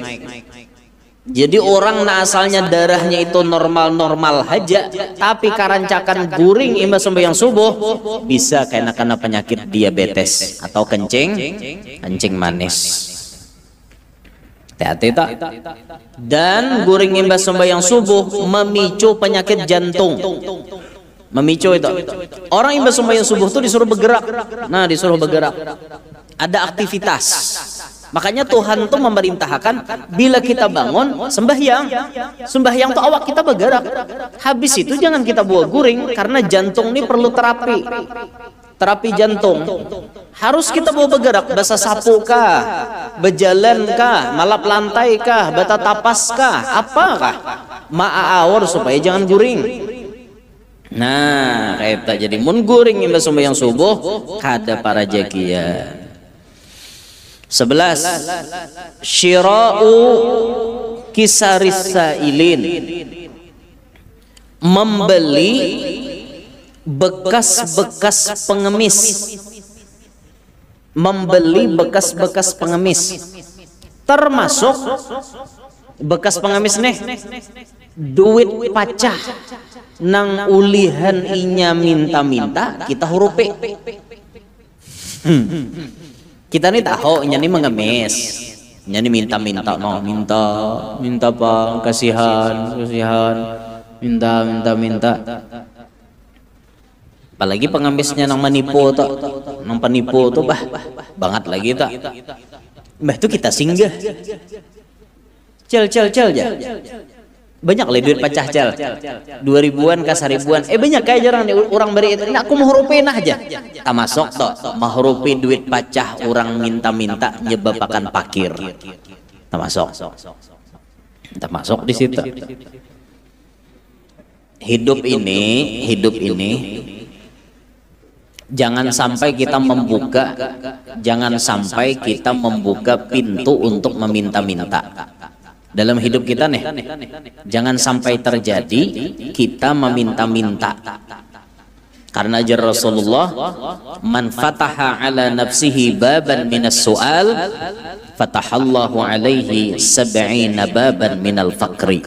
Jadi orang nah asalnya darahnya itu normal-normal aja, tapi karancakan guring imbas sembahyang subuh bisa kena penyakit diabetes atau kencing manis. Hati-hati tak. Dan guring imbas sembahyang subuh memicu penyakit jantung. Memicu itu. Orang imbas sembahyang subuh itu disuruh bergerak. Nah, disuruh bergerak. Ada aktivitas. Makanya Tuhan tuh memerintahkan bila kita bangun sembahyang. Sembahyang tuh awak kita bergerak. Habis itu jangan kita bawa guring karena jantung ini perlu terapi. Terapi jantung. Harus kita bawa bergerak. Basa sapu kah? Berjalan kah? Malap lantai kah? Bata tapas kah? Apakah? Ma'awar supaya jangan guring. Nah, kayak tak jadi mun guring imbas sembahyang subuh kada para jakian. 11. Syira'u kisaris sailin, membeli bekas-bekas pengemis. Membeli bekas-bekas pengemis. Termasuk bekas pengemis nih duit pacah nang ulihan inya minta-minta kita hurupi. Kita nih tahu nyani mengemis, nyani minta-minta, no minta bang, kasihan, minta. Apalagi pengemisnya nang menipu tuh, nang penipu tuh banget lagi tak. Mbah itu kita singgah, cel ya. Banyak lah duit pecah cel 2000-an ke 1000-an banyak kayak jarang nih orang beri itu aku mau hurufin aja tak masuk toh menghurupi duit pecah orang minta-minta nyebabkan pakir tak masuk di situ. Hidup ini jangan sampai kita membuka pintu untuk meminta-minta. Dalam hidup kita nih, jangan sampai terjadi kita meminta-minta. Karena ajar Rasulullah, man fataha ala nafsihi baban minas su'al, fatahallahu alaihi sab'ina baban minal faqri.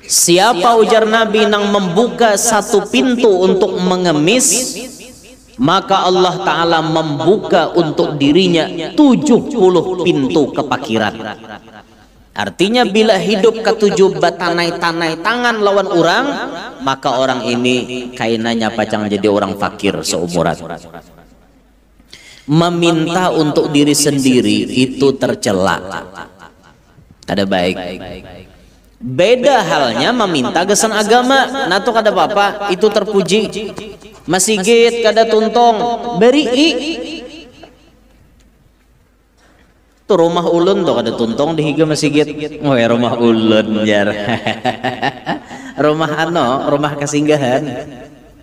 Siapa ujar Nabi nang membuka satu pintu untuk mengemis, maka Allah Ta'ala membuka untuk dirinya 70 pintu kepakiran. Artinya bila hidup ketujuh batanai tangan lawan orang, maka orang ini kainanya pacang jadi orang fakir seumuran. Meminta untuk diri sendiri itu tercela, kada baik. Beda halnya meminta gesan agama, nah tuh kada apa-apa, itu terpuji. Masjid kada tuntong, beri tuh rumah ulun tuh kada tuntong dihiga masjid. Oh ya rumah ulun jar. rumah kesinggahan.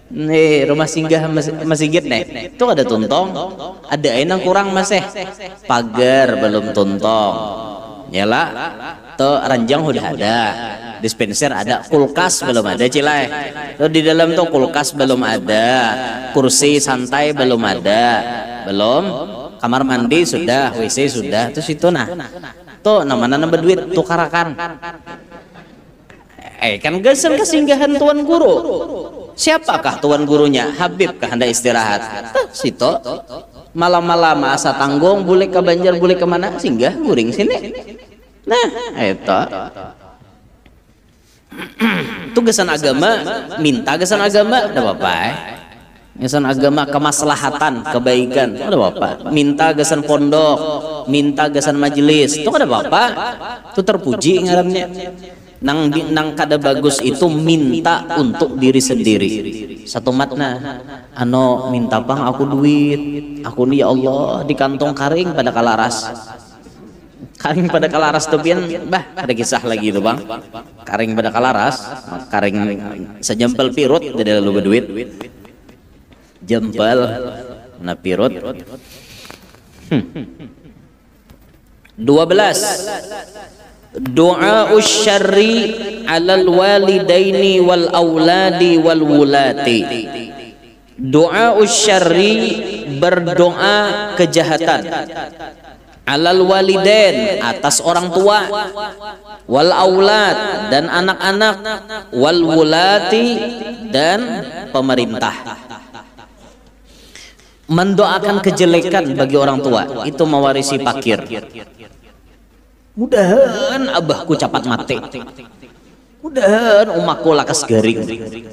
Nih rumah singgah masjid nih. Tuh ada tuntong. Ada enang kurang masih. Pagar belum tuntong. Yalah. Tuh ranjang udah ada. Dispenser ada, kulkas belum ada cilai. Tuh di dalam tuh kulkas belum ada. Kursi santai belum ada. Belum. Kamar mandi sudah, WC sudah, terus itu nah, tuh namanya nambah duit tukarakan. Kan gesan kesinggahan tuan guru. Siapakah tuan gurunya? Habib kah hendak istirahat? Situ malam-malam asa tanggung, boleh ke Banjar, boleh kemana? Singgah guring sini. Nah, itu. Tuh gesan agama, minta gesan agama, ada apa-apa. Gesan agama kemaslahatan, kebaikan, ada apa? Minta gesan pondok, minta gesan majelis, itu ada apa? Itu terpuji ngarannya. Nang kada bagus itu minta untuk diri sendiri. Satu matna, minta bang aku duit, aku nih ya Allah di kantong karing pada kalaras. Karing pada kalaras tuh pian, ada kisah lagi itu bang. Karing pada kalaras, karing sejempel pirut tidak lupa duit. Jempel na pirut. 12. Doa usyarri alal walidaini wal auladi wal wulati. Doa usyarri berdoa kejahatan alal walidain atas orang tua, wal aulad dan anak-anak, wal wulati dan pemerintah. Mendoakan kejelekan bagi orang tua itu mewarisi fakir. mudahan abahku cepat mati, mudahan umakku lakas garing,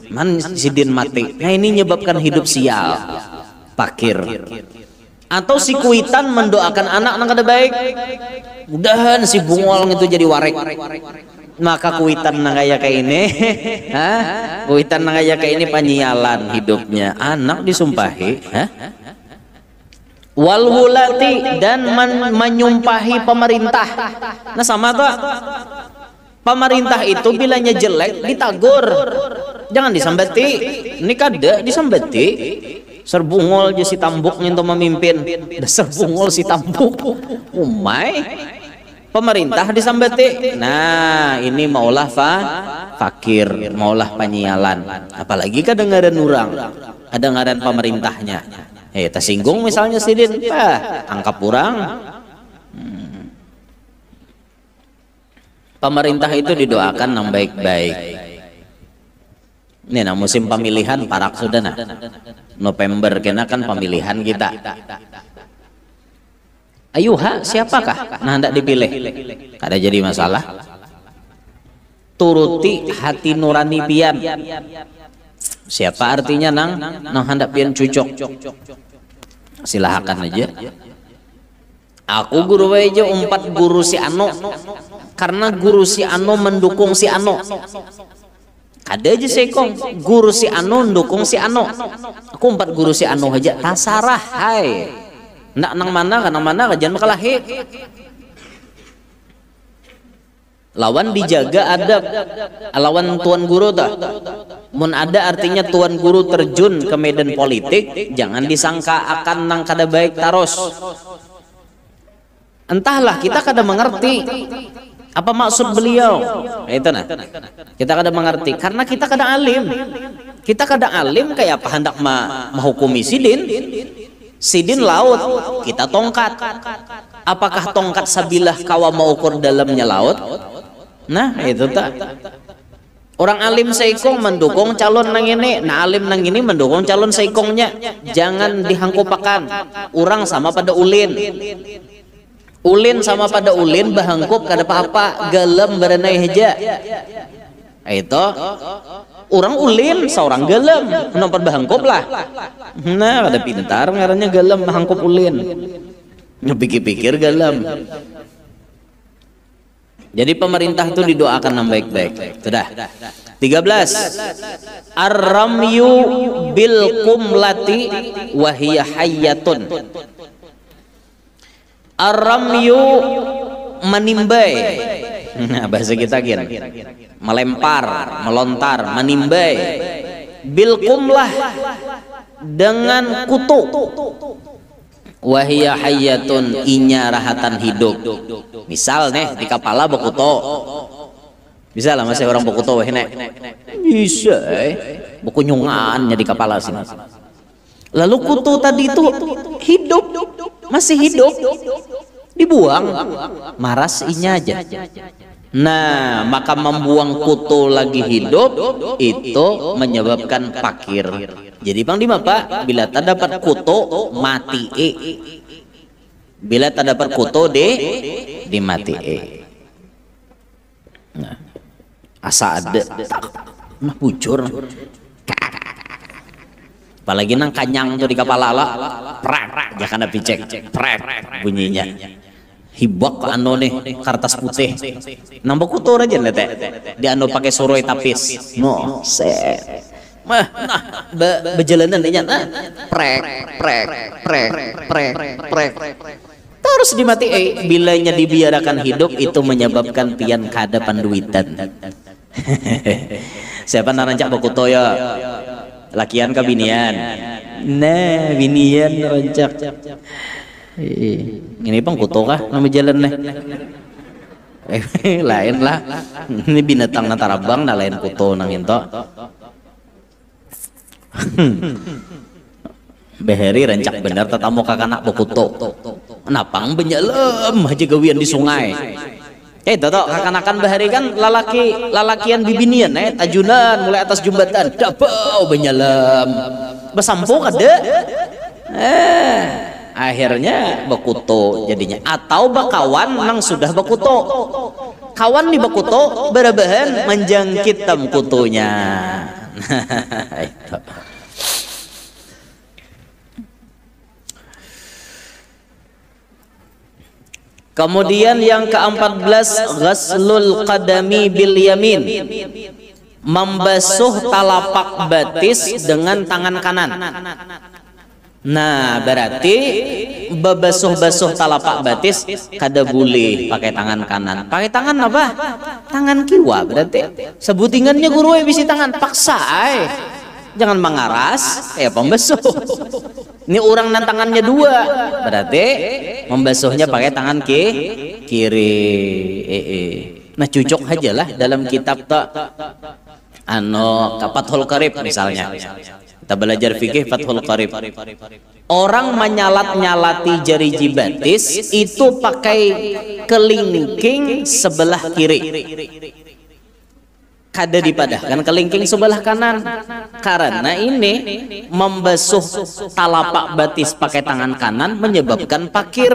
man sidin mati. Nah ini menyebabkan hidup sial, fakir. Atau si kuitan mendoakan anak nang kada baik, mudahan si bungol itu jadi warek. Maka kuitan nang kayak ini, kuitan nang kayak ini panyialan hidupnya, anak disumpahi, walwulati dan menyumpahi pemerintah. Nah sama tuh, pemerintah itu bilanya jelek ditagur, jangan disambeti. Ini kada disambeti. Serbungol aja si tambuk untuk memimpin, dasar bungol si tambuk, umai. Pemerintah disambeti. Nah ini maulah fakir, maulah penyialan. Apalagi kadang-kadang kadang-kadang pemerintahnya. Tersinggung misalnya sidin, angkap orang. Pemerintah itu didoakan yang baik-baik. Ini nah musim pemilihan parak sudah nah. November kena kan pemilihan kita. Ayo siapakah nah hendak dipilih? Kada jadi masalah. Turuti hati nurani pian. Siapa artinya nang hendak pian cucok. Silahkan aja. Aku guru aja 4 guru si Ano. Karena guru si Ano mendukung si Ano. Ada aja sekong guru si Ano mendukung si Ano. Aku 4 guru si Ano aja tasarah hai. Ndak nang mana kajian makalahi. Lawan dijaga adab. Lawan tuan guru dah. Mun ada artinya tuan guru terjun ke medan politik, jangan disangka akan nang kada baik taros. Entahlah kita kada mengerti apa maksud beliau. Itu nah. Kita kada mengerti karena kita kada alim. Kita kada alim kayak apa hendak menghukumi sidin. Sidin laut, kita tongkat. Apakah tongkat sabilah kawa mau ukur dalamnya laut? Nah, itu tak. Orang alim seikong mendukung calon nang ini, nah alim nang ini mendukung calon seikongnya. Jangan dihangkupakan. Orang sama pada ulin. Ulin sama pada ulin bahangkup kada apa-apa, galem berenai heja. Itu orang ulin seorang galem, nomor bahangkup lah. Nah, ada pintar ngarannya galem bahangkup ulin. Pikir-pikir galem. Jadi pemerintah itu didoakan yang baik-baik. Sudah. 13. Ar-ramyu bil qumlati wa hiya hayyatun. Ar-ramyu menimbai. Nah, bahasa kita kira melempar, melontar, menimbai. Bil qumlah dengan kutu. Wa hiya hayyatun inya rahatan hidup. Misal nih di kepala bekuto. Bisa lah masih orang bekuto weh nek. Bisa buku nyungannya di kepala sini. Lalu kutu tadi itu hidup, masih hidup, dibuang, maras inya aja. Nah, maka membuang kutu lagi hidup itu menyebabkan fakir. Jadi Bang Dima Pak, bila tak dapat kutu mati bila tak dapat kutu dimati Nah, asa ada nah bujur. Apalagi nang kanyang tuh di kepala lah, prak, jangan ada picek, prak bunyinya. Hibak anu nih kertas putih, nambah kutur aja nete, di anu pakai soroi tapis, no set, nah berjalanan dia nah, prek, terus dimati bilanya dibiarkan hidup itu menyebabkan pian kada panduitan. Siapa narancak bakuto ya? Lakian ke binian. Nah, binian rancak. Ini Bang kuto kah nama jalan nih? Lain lah. Ini binatang natarabang nah lain kuto nang into. Beheri rancak bener tetamu kakak bakuto. Kenapa benjalem aja gawian di sungai? Toto akan bahari kan lalakian bibinian tajunan mulai atas jembatan dabau benyalam besampo kada akhirnya bekuto jadinya, atau bakawan nang sudah bekuto. Kawan di bekuto berabahan menjangkit tam kutunya. Itu. Kemudian yang ke-14, ghaslul qadami bil yamin, membasuh telapak batis dengan tangan kanan. Nah, berarti bebasuh-basuh telapak batis kada boleh pakai tangan kanan. Pakai tangan apa? Tangan kiwa berarti. Sebutingannya guru bisi tangan paksa jangan mengaras pembasuh. Ini orang dan tangannya dua, berarti membasuhnya pakai tangan kiri. Nah, cucuk aja lah dalam kitab Fathul Qarib misalnya. Kita belajar fikih Fathul Qarib. Orang menyalat-nyalati jari jibatis itu pakai kelingking sebelah kiri. Kada dipadahkan kelingking sebelah kanan, karena ini membasuh telapak batis pakai tangan kanan menyebabkan pakir.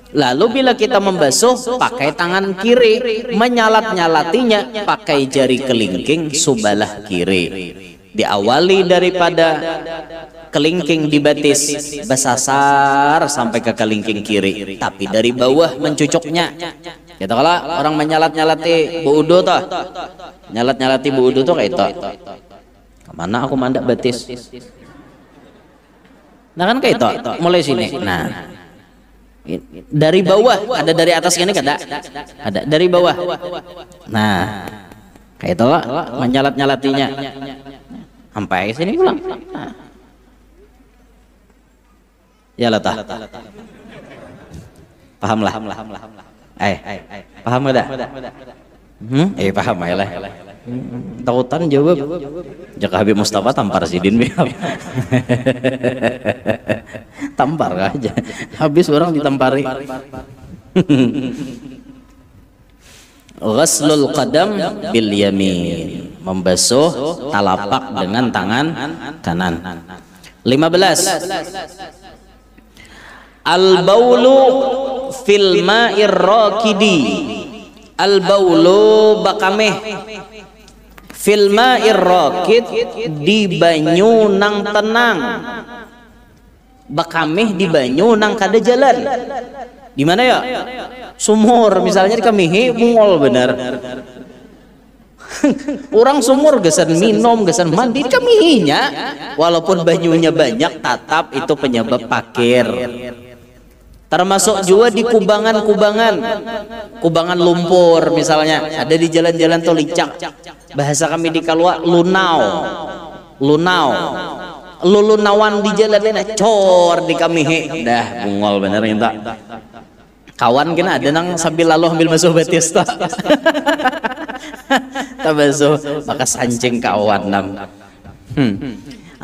Lalu bila kita membasuh pakai tangan kiri, menyalat-nyalatinya pakai jari kelingking sebelah kiri. Diawali daripada kelingking di batis, besasar sampai ke kelingking kiri, tapi dari bawah mencucuknya. Gitu kalau orang menyalat-nyalati buudu toh, nyalat-nyalati buudu tuh kayak itu. Kemana aku mandak batis? Nah kan kayak itu, mulai sini. Nah, dari bawah ada, dari atas ini kada ada, dari bawah. Nah, kayak itu menyalat-nyalatinya sampai sini pulang. Nah. Ya lah tah. Paham lah. Paham enggak? Paham ya lah. Tautan jawab. Jaka Habib Mustafa tampar sidin biar. Tampar aja. Habis orang ditampari. Ghaslul qadam bil yamin, membasuh telapak dengan tangan kanan. 15. Al-baulu fil ma'ir raqidi. Al-baulu bakameh fil ma'ir raqid, di banyu nang tenang. Bakameh di banyu nang kada jalan. Di mana ya? Sumur misalnya di kamihi mungol bener. Orang sumur gesan minum, gesan mandi di kamihinya, walaupun banyunya banyak tatap itu penyebab pakir. Termasuk juga di kubangan lumpur misalnya, ada di jalan-jalan tuh licak. Bahasa kami di Kalua lunau. Lulunawan di jalan cor di kamihi. Dah bungol bener minta. Kawan kena ada nang sambil lalu ambil basuh batis tak basuh maka sancing kawan 16.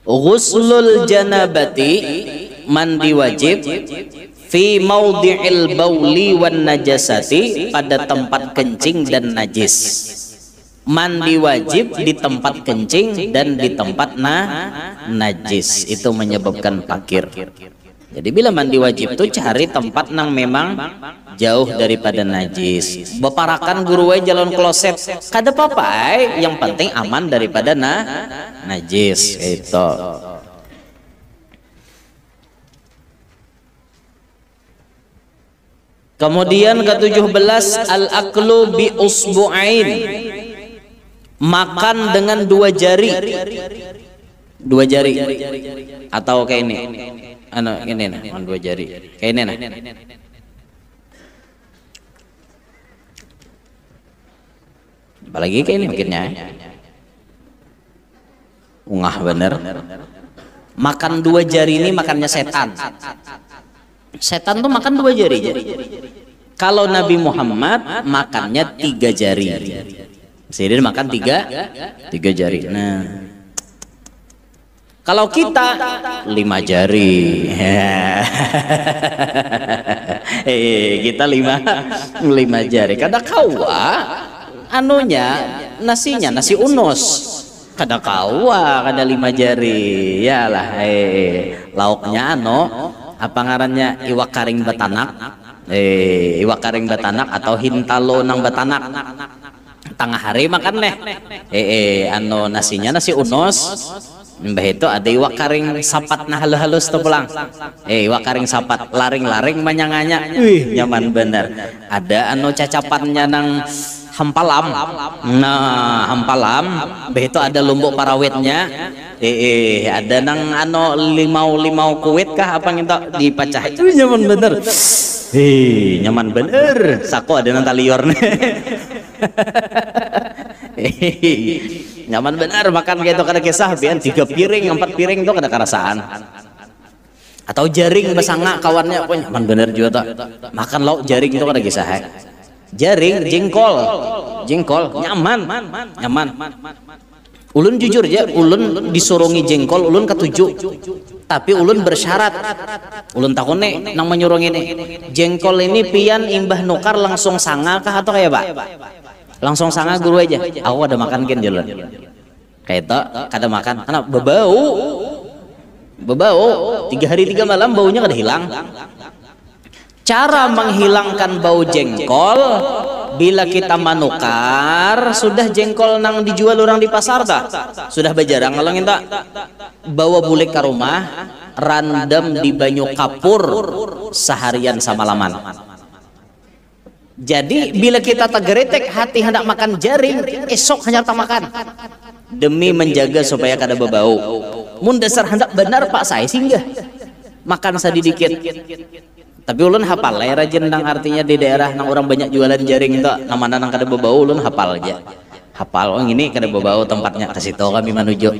Ghuslul janabati, mandi wajib fi maudhi'il bauli wan najasati, pada tempat kencing dan najis. Mandi wajib di tempat kencing dan di tempat najis, itu menyebabkan pakir. Jadi bila mandi wajib tuh cari tempat nang memang jauh daripada najis. Beparakan guru jalan kloset kada apa-apa, yang penting aman daripada najis itu. Kemudian ke-17, al-aklu bi usbu'ain, makan dengan dua jari. Dua jari atau kayak ini. Ini nah, dua jari. Kayak ini nah. Apalagi kayak ini mikirnya. Ungah bener. Makan dua jari ini makannya setan. Setan tuh makan dua jari. Kalau Nabi Muhammad makannya 3 jari. Sidin makan tiga jari. Nah, kalau kita 5 jari. Kita 5 jari. Kada kawa anunya nasinya nasi unus. kada kawa kada 5 jari yalah. Lauknya apa ngarannya iwak karing batanak, iwak karing batanak atau hintalo nang batanak. Tengah hari makan nih nasinya nasi unos, mbah itu ada iwak karing sapat nah halus-halus tuh pulang, iwak karing sapat laring-laring manyanganya, nyaman bener. Ada cacapannya nang hampalam, nah hampalam, mbah itu ada lumbuk parawitnya, ada nang limau kuit kah apa gitu dipacah, itu nyaman bener. Nyaman bener. Sako ada nang talior nih. Nyaman bener makan gitu kada kisah bian 3 piring 4 piring tuh kada kerasaan. Atau jaring besanga kawannya apa nyaman bener juga tuh. Makan lauk jaring itu kada kisah. Jaring jengkol nyaman. Ulun jujur ya, ulun disurungi jengkol, ulun ketujuh. Tapi ulun bersyarat. Ulun takut nih, nang menyuruh ini. Jengkol ini pian imbah nukar langsung sanga kah atau kayak pak? Langsung sanga guru aja. Aku ada makan kan jalan. Kayak itu, kada makan. Karena bebau. 3 hari 3 malam baunya kada hilang. Cara menghilangkan bau jengkol, bila kita manukar, sudah jengkol nang dijual orang di pasar tak? Sudah bajarang ngalangin tak? Bawa bulik ke rumah, randam di banyu kapur seharian samalaman. Jadi bila kita tegeretek hati hendak makan jaring, esok hanya tak makan. Demi menjaga supaya kada berbau. Mun dasar hendak benar Pak saya singgah. Makan sedikit. Tapi ulun hafal rajin nang artinya di daerah nang orang banyak jualan jaring itu nama nang kada bebau ulun hafal aja. Hafal ini kada bebau tempatnya ke situ kami menuju.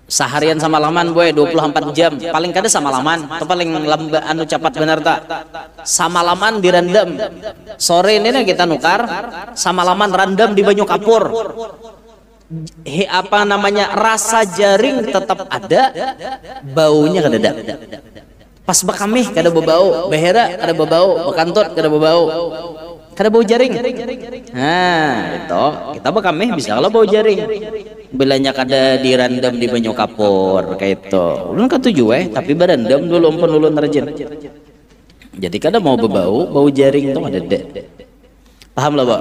Seharian sama laman boy 24 jam paling kada sama laman atau paling lambat cepat benar tak sama laman direndam sore ini kita nukar sama laman randam di banyu kapur. Apa namanya rasa jaring tetap ada, baunya kada ada. Pas bakamih kada bau, behera kada bau, bakantut kada bau jaring. Nah itu kita bakamih bisa kalau bau jaring. Bilanya kada dirandam di banyu kapur kayak itu. Ulun ketujuh tapi berendam dulu pun ulun rajin. Jadi kada mau bau jaring itu ada dek. Paham lah Pak?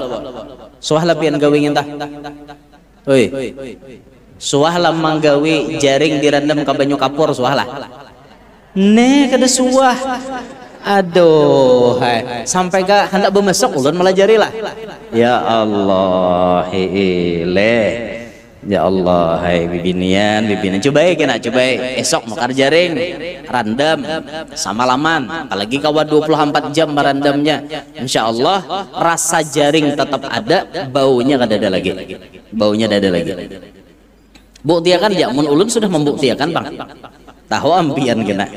Soal lapian gawingin tah. Oi. Suah lah manggawi jaring direndam ke banyu kapur suah lah. Nih kada suah. Aduh, sampai gak hendak bermesok ulun melajari lah. Ya Allah, ya Allah, bibinian. Coba esok mekar jaring, randam, sama laman. Apalagi kawan 24 jam merandamnya. Insya Allah rasa jaring tetap ada, baunya kada ada lagi. Buktiakan ya, mun ulun sudah membuktiakan bang. Tahu ampian kena.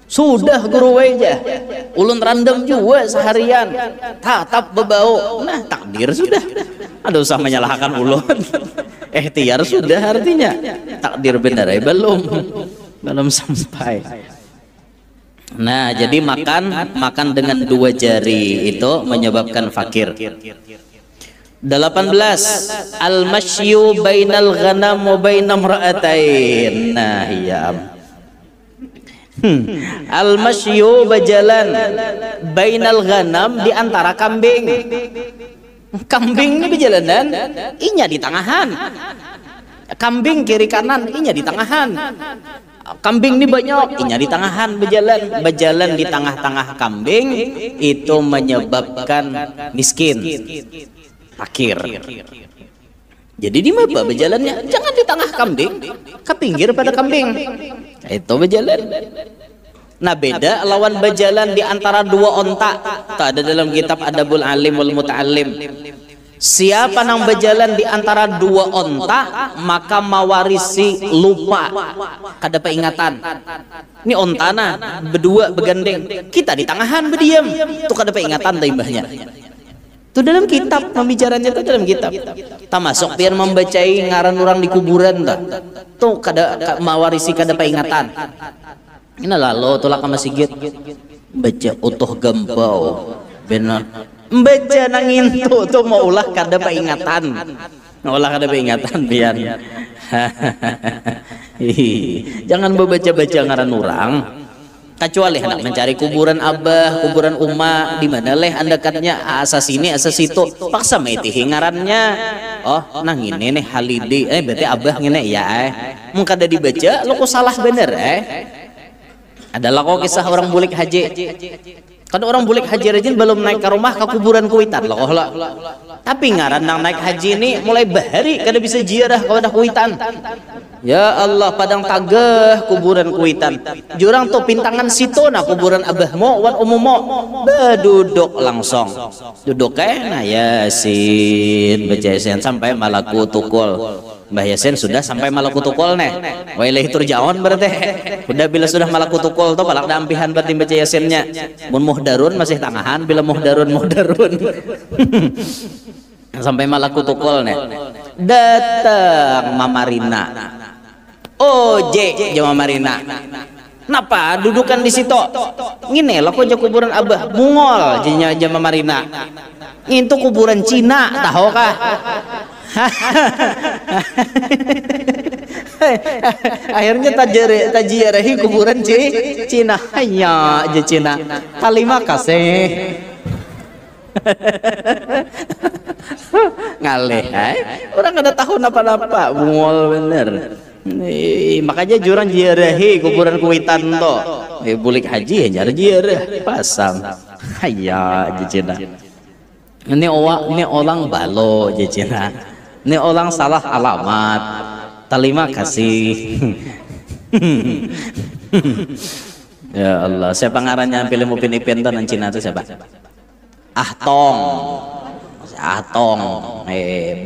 Sudah guru aja. Ulun random juga seharian. Tatap bebau. Nah takdir sudah. Ada usah menyalahkan ulun. Tiar sudah artinya. Takdir benar belum sampai. Nah jadi makan dengan 2 jari itu menyebabkan fakir. 18 al-masyu bainal ghanam wa bainam ra'atain. Nah iya al-masyu berjalan bainal ghanam di antara kambing. Kambing ini berjalanan inya di tangahan. Kambing kiri kanan inya di tangahan. Kambing ini banyak inya di tangahan berjalan di tengah-tengah kambing itu menyebabkan miskin. Fakir. Jadi di mana berjalannya? Jangan di tengah kambing, ke pinggir pada kambing. Itu berjalan. Nah beda lawan berjalan di antara 2 onta. Tak ada dalam kitab Adabul Alim wal Muta'allim. Siapa yang berjalan di antara 2 onta maka mewarisi lupa, kada peingatan. Ini ontana berdua begandeng, kita di tangahan berdiam, tuh kada peingatan taimbahnya. Itu dalam kitab pembicaranya itu dalam kitab. Tak masuk biar membacai ngaran orang di kuburan tuh kada mewarisi kada peingatan. Ini lalu tolak sama Sigit baca utuh gembau benar baca nangin tuh mau ulah kada peingatan Ngolah kada ingatan pian. Jangan baca-baca ngaran orang. Kecuali hendak mencari kuburan abah, kuburan umma, di mana leh andakatnya asas ini, asas itu, paksa metihi ngarannya. Oh, nang ini nih Halidi, berarti abah ngene ya mung kada dibaca, lo kok salah bener Adalah kok kisah orang bulik haji. Kan orang bulik haji rajin belum naik ke rumah ke kuburan Kuitan loh. Tapi ngaran nang naik haji ini mulai bahari kada bisa ziarah kepada Kuitan. Ya Allah, padang tagah kuburan Kuitan. Jurang tuh pintangan situ nah kuburan abahmu wan umumo. Duduk langsung. Duduk nah Yasin, baca Yasin sampai malaku tukul. Mbah Yasin sudah sampai malaku tukul nih. Wa ilaihi turja'un berarti. Udah bila sudah malaku tukul tuh balak dampihan berarti baca Yasinnya. Mun muhdarun masih tangahan bila muhdarun. Sampai malaku tukul nih. Datang Mama Rina. Jama Marina. Kenapa dudukan di situ? Ngine lah kok kuburan abah Mongol Jama Marina. Itu kuburan Cina, tahu kah? Akhirnya tajiarahi kuburan Cina. Hanya aja Cina. Terima kasih. Ngaleh, orang kada tahu napa-napa, Mongol bener. Makanya jurang ziarahi kuburan Kuitan to. Bulik haji ya ziarah pasang. Haya jecina. Ini orang balo jecina. Ini orang salah alamat. Terima kasih. Ya Allah, siapa ngarannya pilih Upin Ipin dan Cina itu siapa? Ahtong.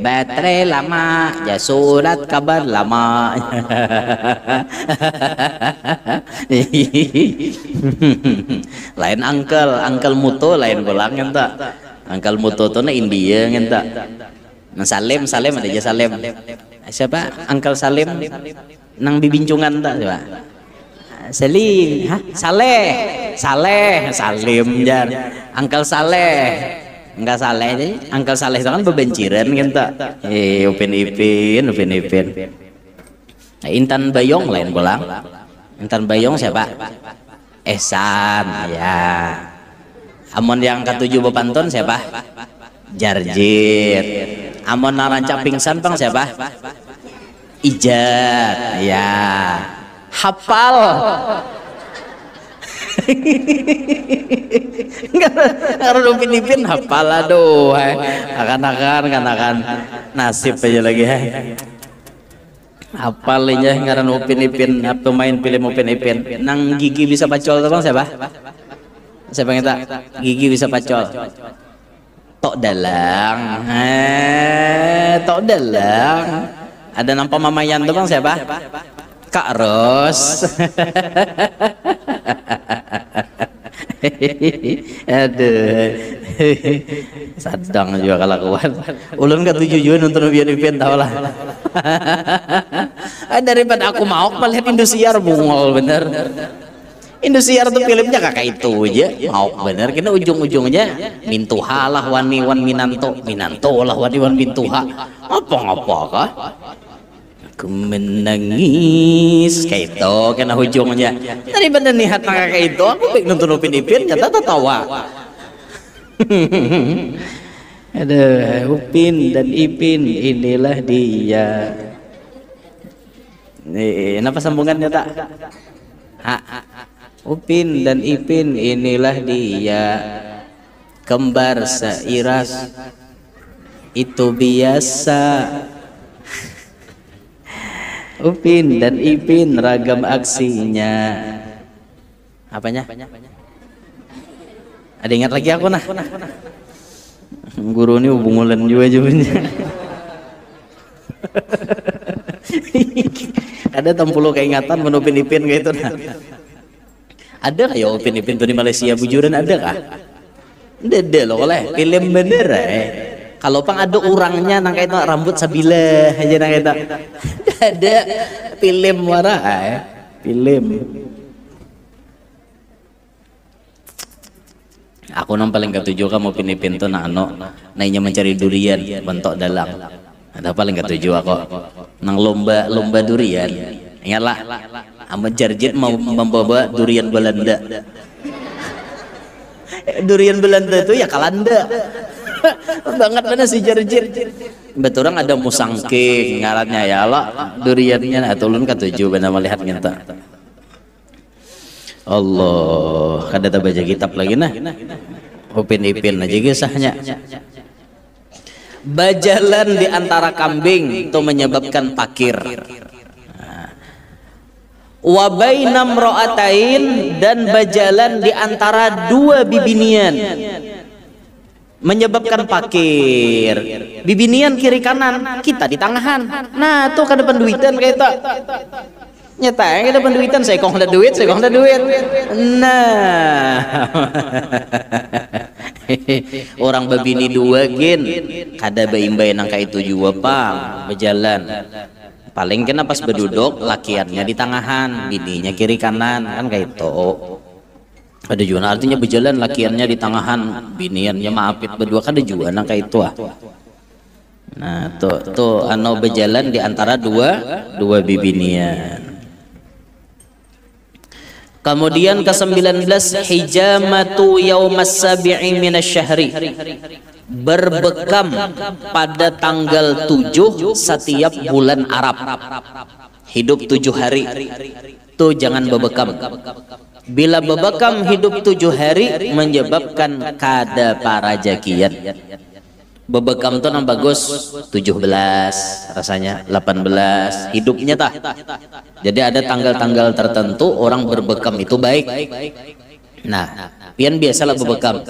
Baterai lama ya surat kabar lama. Lain angkel muto lain bolang enta. Angkel muto tuh na India enta. Salim ada aja Salim. Siapa? Angkel Salim nang bibincungan tak coba. Salim, Salim jar. Angkel Saleh. Enggak salah aja, Angkel Saleh itu kan bebenciran kan tak? Upin Ipin. Nah, Intan Bayong lain bolang. Intan Bayong siapa? Ehsan, ya. Amon yang ketujuh bepantun siapa? Jarjit. Amon narancak pingsan bang siapa? Ijat, ya. Hafal. Karena Upin Ipin hafal aduh akan nasib aja lagi hafal aja ngaran Upin Ipin pemain film Upin Ipin nang Gigi bisa pacol tuh bang siapa yang tak Gigi bisa pacol tok dalang ada nampak mamayan tuh bang siapa Kak Ros. Aduh. Sadang juga kelakuan. Ulun ketujuh nonton Upin Ipin tau lah. Daripada aku mau melihat Indosiar Mongol bener. Indosiar tuh filmnya kakak itu aja mau bener. Kena ujung-ujungnya Mintuha lah wani-wan Minanto lah wani-wan Mintuha. Apa-apa kah? Aku menangis kayak itu kena ujungnya daripada niat kayak itu aku pengen nonton Upin Ipin nyata tertawa. Ada Upin dan Ipin inilah dia. Kenapa sambungannya tak? Upin dan Ipin inilah dia, kembar seiras itu biasa. Upin dan Ipin ragam aksinya. Apanya? Ada ingat lagi aku nah. Guru ini hubungan juga jadinya. Ada 60 keingatan men Upin Ipin kayak itu nah. Ada kayak Upin Ipin tuh di Malaysia bujuran ada kah? Ada loh oleh film bener Kalau pang ada orangnya nang kayak itu rambut sabila aja nang kayak itu. Ada film warah film. Aku nang paling ketujuh kamu Upin Ipin tuh nano nainya mencari durian bentok dalang. Ada paling ketujuh aku nang lomba durian. Ingatlah, Ahmad Jarjit mau membawa durian Belanda. Durian Belanda itu ya kalanda. Banget mana si Jarjit. Betul orang ada musangking ngarannya ya Allah, duriannya atau ulun ketujuh benar melihat nyata. Allah, kada baca kitab lagi nah. Upin-ipin aja kisahnya. Bajalan di antara kambing itu menyebabkan pakir. Wa bainam ra'atain, dan bajalan di antara dua bibinian menyebabkan pakir. Bibinian kiri kanan, kita di tangahan. Nah, tuh kada penduitan kayak itu. Nyata ya kada penduitan, saya kong ada duit. Nah. Orang babini dua gin kada baimbai nang kayak itu juga pang berjalan. Paling kena pas berduduk lakiannya di tangahan, bininya kiri kanan kan kayak itu. Ada juga artinya berjalan lakiannya di tangahan, biniannya maafit berdua kan ada juga nang kayak itu ah. Nah tuh ano berjalan di antara dua bibinian. Kemudian ke-19 hijamatu yaumas sabi'i minasyahri, berbekam pada tanggal 7 setiap bulan Arab. Hidup 7 hari. Tuh jangan bebekam. Bila bebekam hidup 7 hari menyebabkan kada parajakian. Bebekam tuh nang bagus 17 rasanya 18 hidupnya tah. Jadi ada tanggal-tanggal tertentu orang berbekam itu baik. Nah, pian biasalah bebekam.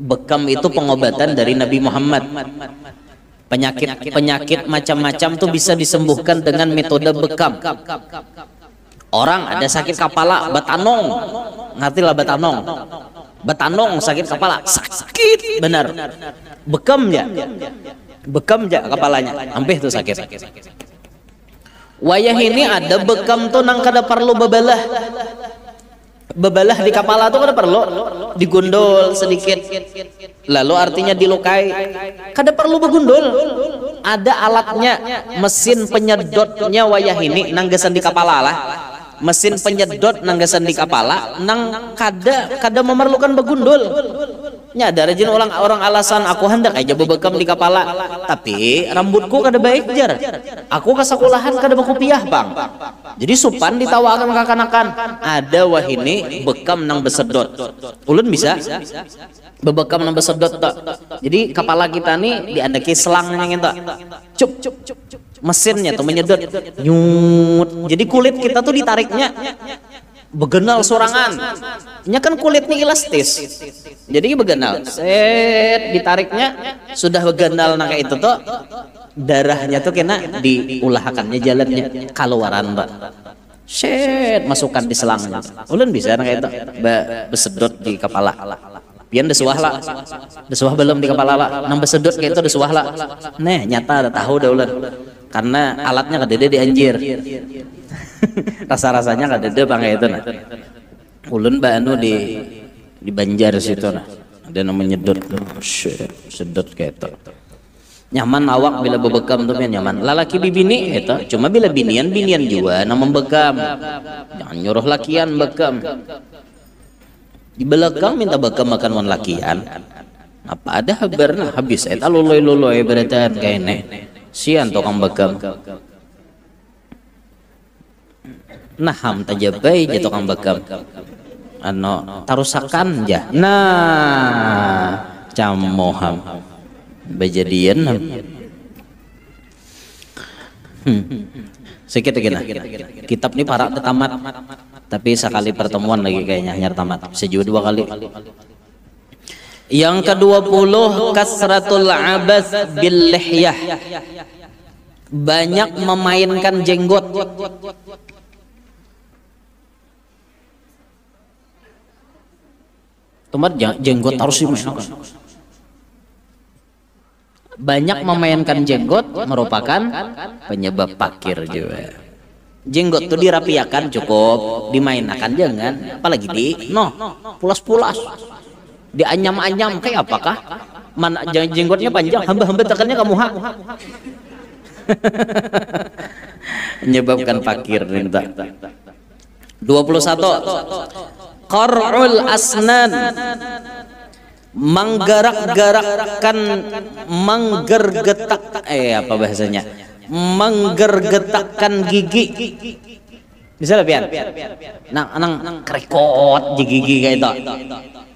Bekam itu pengobatan dari Nabi Muhammad. Penyakit macam-macam tuh bisa disembuhkan dengan metode bekam. Orang ada sakit kepala, batanong. Ngertilah batanong. Batanong sakit kepala, sakit benar. Bekam ya kepalanya, hampir tuh sakit. Wayah ini ada bekam tuh nang kada perlu bebalah di kepala tuh kada perlu digundul sedikit, lalu artinya dilukai, kada perlu begundul. Ada alatnya, mesin penyedotnya wayah ini nanggasan di kepala lah. Mesin penyedot nanggasan di kepala nang kada memerlukan begundul. Nyadar rajin orang alasan aku hendak aja bebekam di kepala, tapi rambutku kada baik jar. Aku ke sekolahan kada bakupiah bang. Jadi supan ditawakan kakanakan. Ada wahini bekam nang besedot. Ulun bisa bebekam nang besedot tak. Jadi kepala kita nih diandaki selangnya gitu. Cup. Mesinnya tuh menyedot nyut, jadi kulit kita tuh ditariknya begenal sorangan. Nya kan kulitnya elastis, jadi begenal. Ditariknya sudah begenal, nah kayak itu tuh darahnya tuh kena diulahkannya jalannya keluaran mbak. Masukkan di selangnya. Ulun bisa nah kayak itu besedot di kepala. Pian desuah lah, desuah belum di kepala lah. Nang besedot kayak itu desuah lah. Nah nyata ada tahu dah ulun. Karena alatnya kadede di anjir. Rasa-rasanya kadede bang itu nah. Ulun banu di Banjar situ nah. Ada namanya nyedot, sedot kayak itu. Nyaman awak bila bebekam tuh nyaman. Lalaki bibini itu, cuma bila binian juga nama bekam. Jangan nyuruh lakian bekam. Di belakang minta bekam makan wan lakian. Apa ada habarna habis eta loloy beratan kayak ne. Sian tukang bekam. Naham tajabai je tukang bekam. Ano tarusakan ja. Nah, camoham. Bejadian. Sedikit lagi nah. Kitab ini para tamat. Tapi sekali pertemuan lagi kayaknya hanya tamat. Sejauh 2 kali. Yang ke-20 kasratul abas bil lihyah, banyak memainkan jenggot. Tempat jenggot harus dimainkan. Banyak memainkan jenggot merupakan penyebab pakir juga. Jenggot tuh dirapiakan cukup, dimainkan jangan, apalagi pulas-pulas. Dianyam-anyam kayak apakah? mana jenggotnya panjang, hamba-hamba tekannya kamu hak. Menyebabkan fakir. 21. Qar'ul asnan, menggerak-gerakkan, menggergetak, apa bahasanya, menggergetakkan gigi. Bisa lah pian, nang kerikot gigi kayak itu.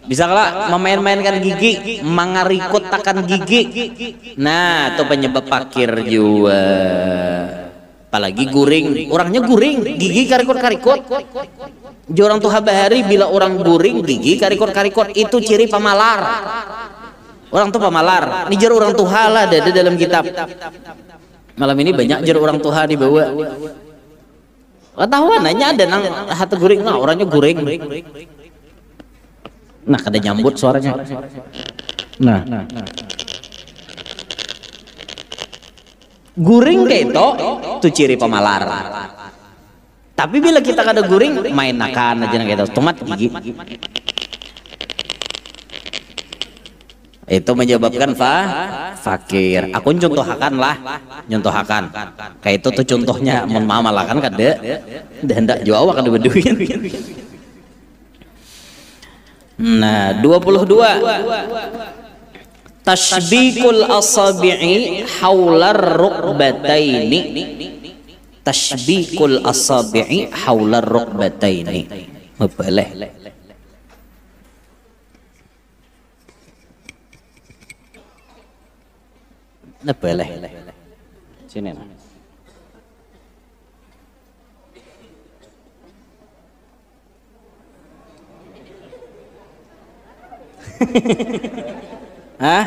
Bisa lah memain-mainkan gigi, mengarikutakan gigi. Nah, itu penyebab fakir juga. Apalagi guring, orangnya guring, gigi karikot-karikot. Orang tuh habari bila orang guring gigi karikot-karikot itu ciri pamalar. Orang tuh pamalar. Ini jar orang tuha lah ada dalam kitab. Malam ini banyak jar orang tuha dibawa. Ketahuan nanya ada nang hati guring, nah orangnya guring. Nah, kada nyambut suaranya. Nah. Guring kayak itu ciri pemalar. Tapi bila kita kada guring, main nakan aja kayak itu, tomat gigi. Itu menyebabkan fakir. Aku contohakan lah, contohakan. Kayak itu tuh contohnya, mohon maaf lah kan kada, dan ndak Jawa kada beduin. Nah, 22. Tashbikul asabi'i haular rukbataini. Tashbikul asabi'i haular rukbataini. Boleh. Boleh. Sini. Hah?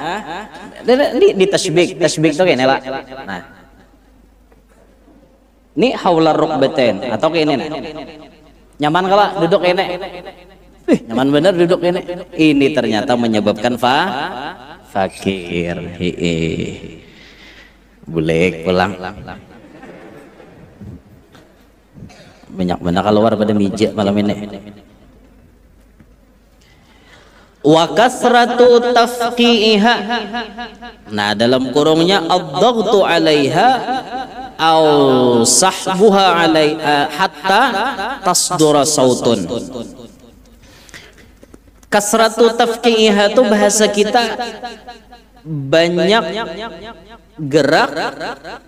Di tasbik tuh kayaknya lah. Nah, ini haular rukbatain atau kayak ini. Nyaman kala duduk ini. Nyaman bener duduk ini. Ini ternyata menyebabkan fakir. Boleh pulang. Banyak benar keluar pada meja malam ini. Wa kasratu tafqi'iha. Nah, dalam kurungnya ad-dhaghtu 'alaiha aw sahbuha 'alaiha hatta tasdura sautun. Kasratu tafqi'iha itu bahasa kita banyak gerak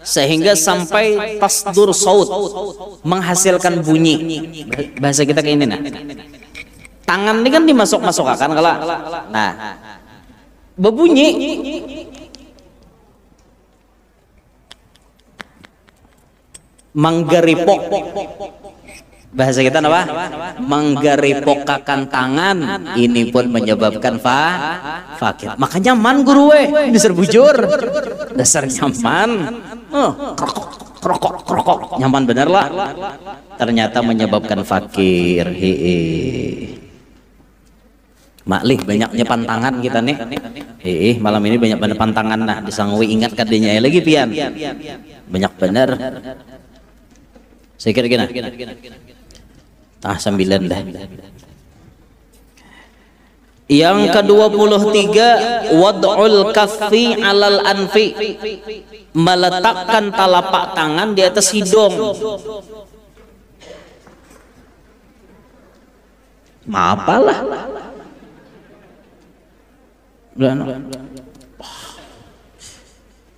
sehingga sampai tasdur saut, menghasilkan bunyi. Bahasa kita kayak ini nah. Tangan ini kan dimasuk-masukkan kala. Nah, berbunyi. Menggeripok. Bahasa kita apa? Menggeripokkan tangan. Ini pun menyebabkan fakir. Makanya nyaman guru dasar bujur. Dasar nyaman. Krokok. Nyaman bener lah. Ternyata menyebabkan fakir. Maklih banyaknya pantangan kita nih. Malam ini banyak bener pantangan nah disangwi ingat kadenya lagi pian. Banyak bener. Saya kira gini. 9 dah. Yang ke-23 wad'ul kaffi 'alal anfi. Meletakkan telapak tangan di atas hidung. Apalah.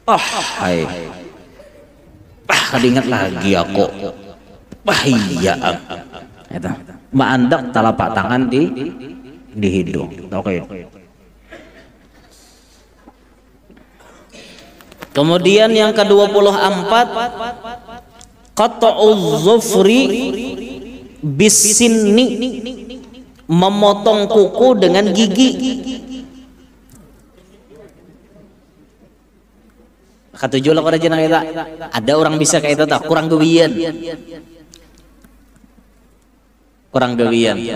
Hai. Kadingat lagi aku. Iya. Eta. Maandak telapak tangan di hidung. Oke. Kemudian yang ke-24 qat'uz zufri bisinni, memotong kuku dengan gigi. Ketujuh lah kerajaan kita. Ada orang bisa kayak itu tak kurang gawian.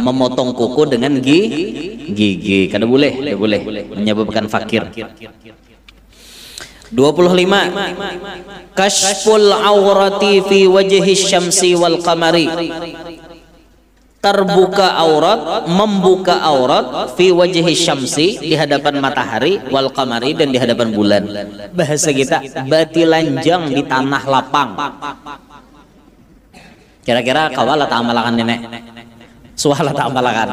Memotong kuku dengan gigi. Kada boleh, menyebabkan fakir. 25 kashful aurati fi wajhi syamsi wal qamari. terbuka aurat, membuka aurat fi wajhi syamsi, di hadapan matahari, wal qamari, dan di hadapan bulan. Bahasa kita, batilanjang di tanah lapang. Kira-kira kawala tak amalakan nenek, suala tak amalakan.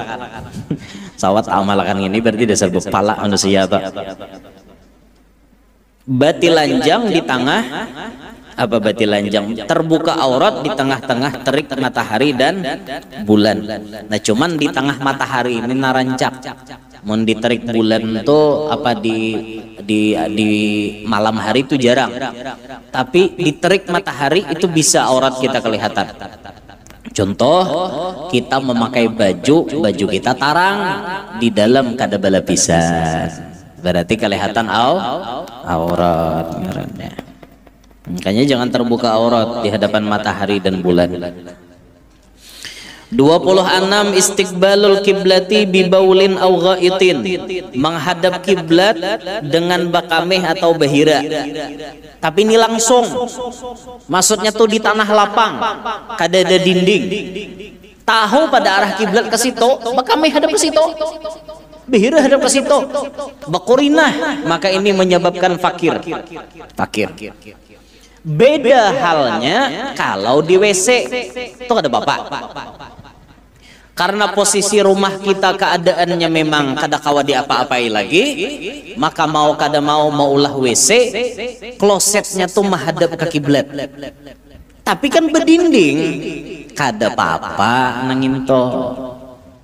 Sawat tak amalakan ini berarti dasar bepala manusia tak. Batilanjang di tengah, apa batilanjang? Terbuka aurat di tengah-tengah terik matahari dan bulan. Nah cuman di tengah matahari ini narancak. Mau diterik bulan tuh apa di malam hari itu jarang. Tapi diterik matahari itu bisa aurat kita kelihatan. Contoh, kita memakai baju kita tarang di dalam kada bala pisan. Berarti kelihatan aurat. Makanya jangan terbuka aurat di hadapan matahari dan bulan. 26 istiqbalul kiblati bi baulin aw ghaitin, menghadap kiblat dengan bakameh atau bahira. Tapi ini langsung, maksudnya tuh di tanah lapang, kada ada dinding. Tahu pada arah kiblat ke situ, bakameh hadap ke situ, bahira hadap ke situ, bakurinah, maka ini menyebabkan fakir. Beda halnya kalau di WC itu ada bapak. Karena posisi rumah kita keadaannya memang kada kawa diapa-apai lagi, maka mau kada mau ulah WC, klosetnya tuh menghadap ke kiblat. Tapi kan berdinding, kada apa-apa nangin to.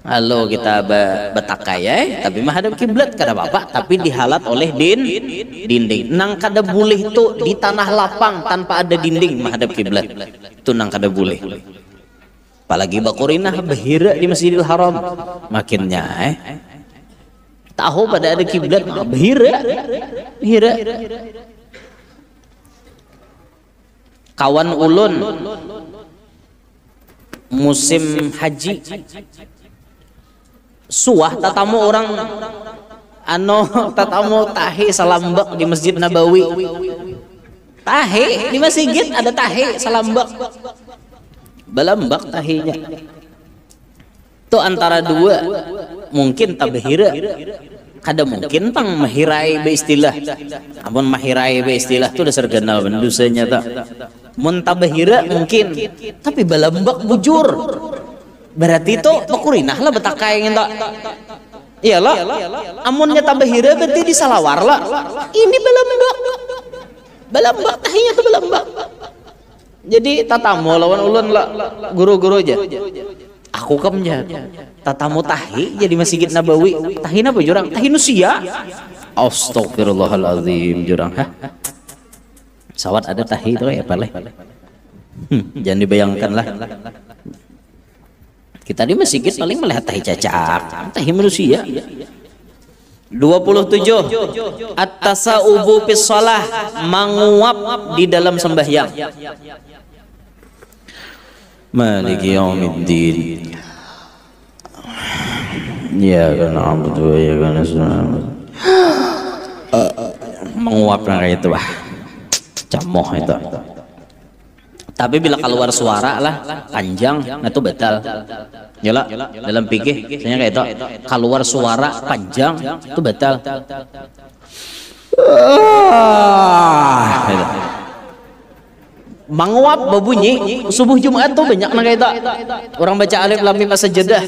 Halo kita betakaya, tapi menghadap kiblat kada apa-apa, tapi dihalat oleh dinding. Nang kada boleh tuh di tanah lapang tanpa ada dinding menghadap kiblat. Itu nang kada boleh. Apalagi bakurinah bahira di Masjidil Haram, makinnya tahu pada ada kiblat bahira. Kawan ulun musim haji suah tatamu orang tatamu tahe salambak di Masjid Nabawi. Tahe di masjid ada tahe salambak, balambak tahinya. Itu antara dua, mungkin tabahira, kada mungkin pang mahirai be istilah. Amun mahirai be istilah itu dasar ganal dosanya tak. Mun tabahira mungkin, tapi balambak bujur. Berarti itu bakurinah lah betakai ngenta. Iyalah, amunnya tabahira berarti disalawar lah. Ini balambak tahinya tuh balambak. Jadi tatamu lawan ulun lah guru-guru aja. Aku kamnya tatamu tahi jadi Masjid Nabawi. Tahi apa jurang? Tahi nusia. Astagfirullahaladzim jurang. Sawat ada tahi itu ya paleh. Jangan dibayangkan lah. Kita di masjid paling melihat tahi cacak, tahi manusia. 27 at-tasaubu fis shalah, menguap di dalam sembahyang. Maliki yaumiddin. Ya kana abdu ya kana sunna. Menguap kayak itu camoh itu. Tapi bila keluar suara lah panjang, nah itu batal. Yalah, dalam fikih misalnya kayak itu, keluar suara panjang itu batal. Menguap berbunyi subuh Jumat tuh banyak kayak itu. Orang baca alif lam mim sajadah.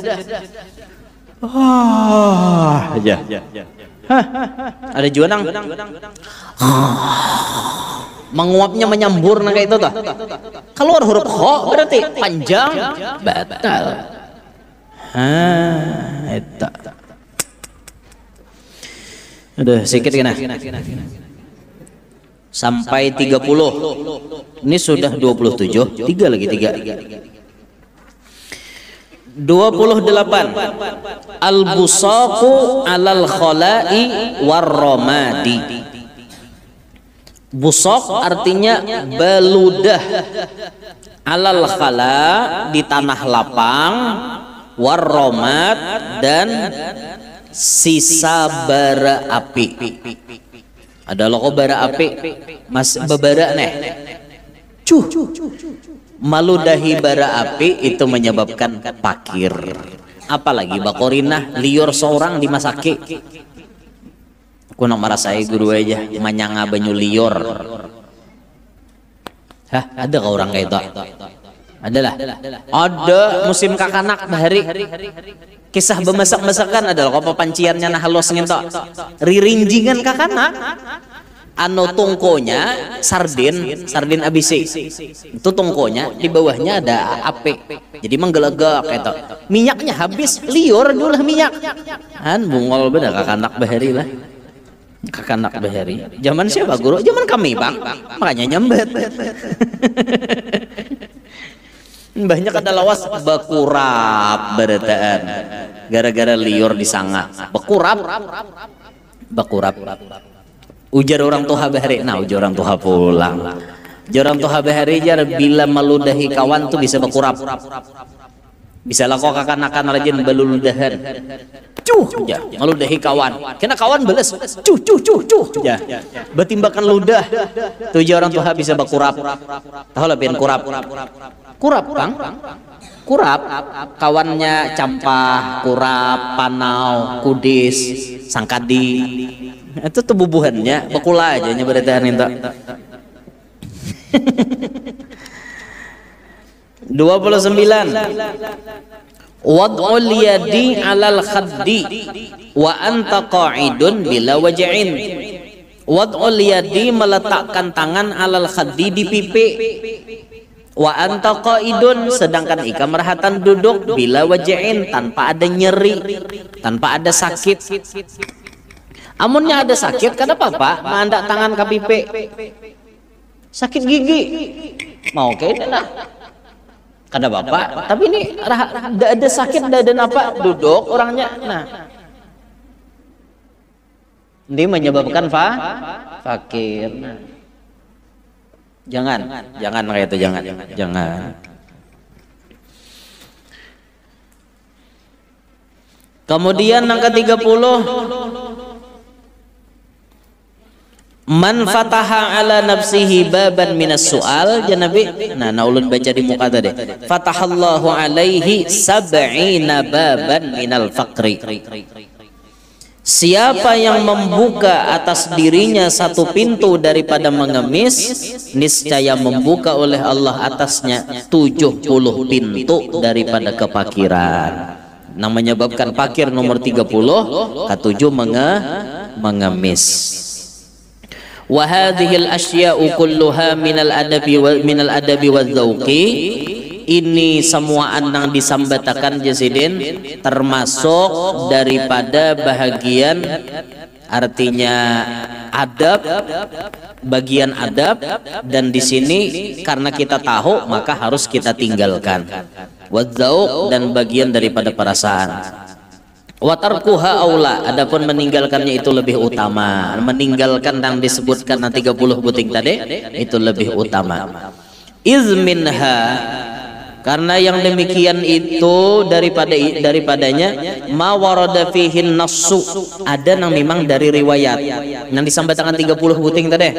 Aja. Ada juanang. Menguapnya menyambur kayak itu tuh. Keluar huruf kho berarti panjang batal. Eta. Udah sedikit kena. Sampai 30. Ini sudah 27, 3 lagi 3. 28. Al-busaqu 'alal khala'i war-ramadi. Busok artinya beludah, alal khala di tanah lapang, warromat dan sisa bara api. Ada loko bara api, mas babara neh, Meludahi bara api itu menyebabkan pakir. Apalagi bakorinah liur seorang dimasaki. Aku nak merasai guru aja manyanga banyu liur. Hah, ada kah orang kayak itu? Adalah. Ada musim kakanak bahari. Kisah bemasak-masakan adalah kau panciannya nah halus ngentok. Ririnjingan kakanak. Anu tungkonya sardin abisi. Itu tungkonya di bawahnya ada api. Jadi menggelegak itu. Minyaknya habis, liur dulu minyak. Kan bungol bener kakanak bahari lah. Kakanak bahari. Zaman siapa guru? Zaman kami, Bang. Makanya nyambet. Banyak ada lawas bakurap berataan gara-gara liur disanga bakurap ujar orang tua bahari. Nah ujar orang tua pulang ujar orang tua bahari jar bila meludahi kawan tuh bisa bakurap, bisa lakukan kakanak-kakanak rajin beluludahan ya meludahi kawan kena kawan beles ya betimbakan ludah tujuh orang tua bisa bakurap. Tahu lah pian kurap Bang, kurap kawannya campah, kurap, panau, kudis, sangkadi itu tubuhannya bakula aja nyeberitahan itu. 29 wad'ul yadi 'alal khaddi wa anta qa'idun bila waj'in. Wad'ul yadi meletakkan tangan 'alal khaddi di pipi. Wa anta qaidun sedangkan ika merahatan duduk bila waj'in tanpa ada nyeri, tanpa ada sakit. Amunnya ada sakit kada apa-apa, mandak tangan ka pipi. Sakit gigi. Mau kayaknya lah. Kada apa-apa, tapi ini ada sakit ada apa duduk orangnya. Nah. Ini menyebabkan fakir. Nah. Jangan kayak itu, jangan. Kemudian yang ke-30 man fataha ala nafsihi baban minas su'al ya Nabi. Nah ulun baca di muka tadi fatahallahu alaihi sab'ina baban minal faqri. Siapa yang membuka atas dirinya satu pintu daripada mengemis, niscaya membuka oleh Allah atasnya 70 pintu daripada kepakiran. Nah menyebabkan pakir nomor 30, ketujuh mengemis. Wa hadhil asya'u kulluha minal adabi wadzauqi. Ini semua anang disambatakan jasidin termasuk daripada bahagian artinya adab, bagian adab, dan di sini karena kita tahu maka harus kita tinggalkan. Wadzauq dan bagian daripada perasaan. Wa tarkuha aula, adapun meninggalkannya itu lebih utama. Meninggalkan yang disebutkan 30 buting tadi itu lebih utama. Izminha, karena yang demikian itu daripadanya ma warada fihin nassu, ada yang memang dari riwayat yang disampaikan 30 buting tadi,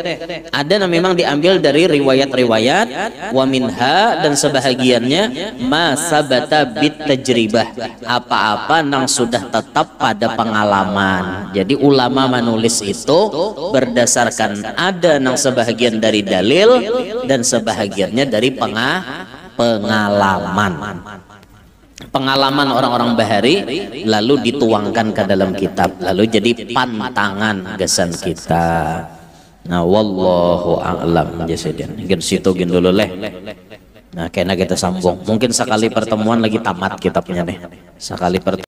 ada yang memang diambil dari riwayat-riwayat. Wa minha, dan sebahagiannya ma sabata bit tajribah, apa-apa yang sudah tetap pada pengalaman. Jadi ulama menulis itu berdasarkan ada yang sebahagian dari dalil dan sebahagiannya dari pengalaman orang-orang bahari lalu dituangkan ke dalam kitab, lalu jadi pantangan gesan kita. Nah wallahu a'lam jasadin. Mungkin situ gin dulu leh. Nah kena kita sambung mungkin sekali pertemuan lagi tamat kitabnya deh, sekali pertemuan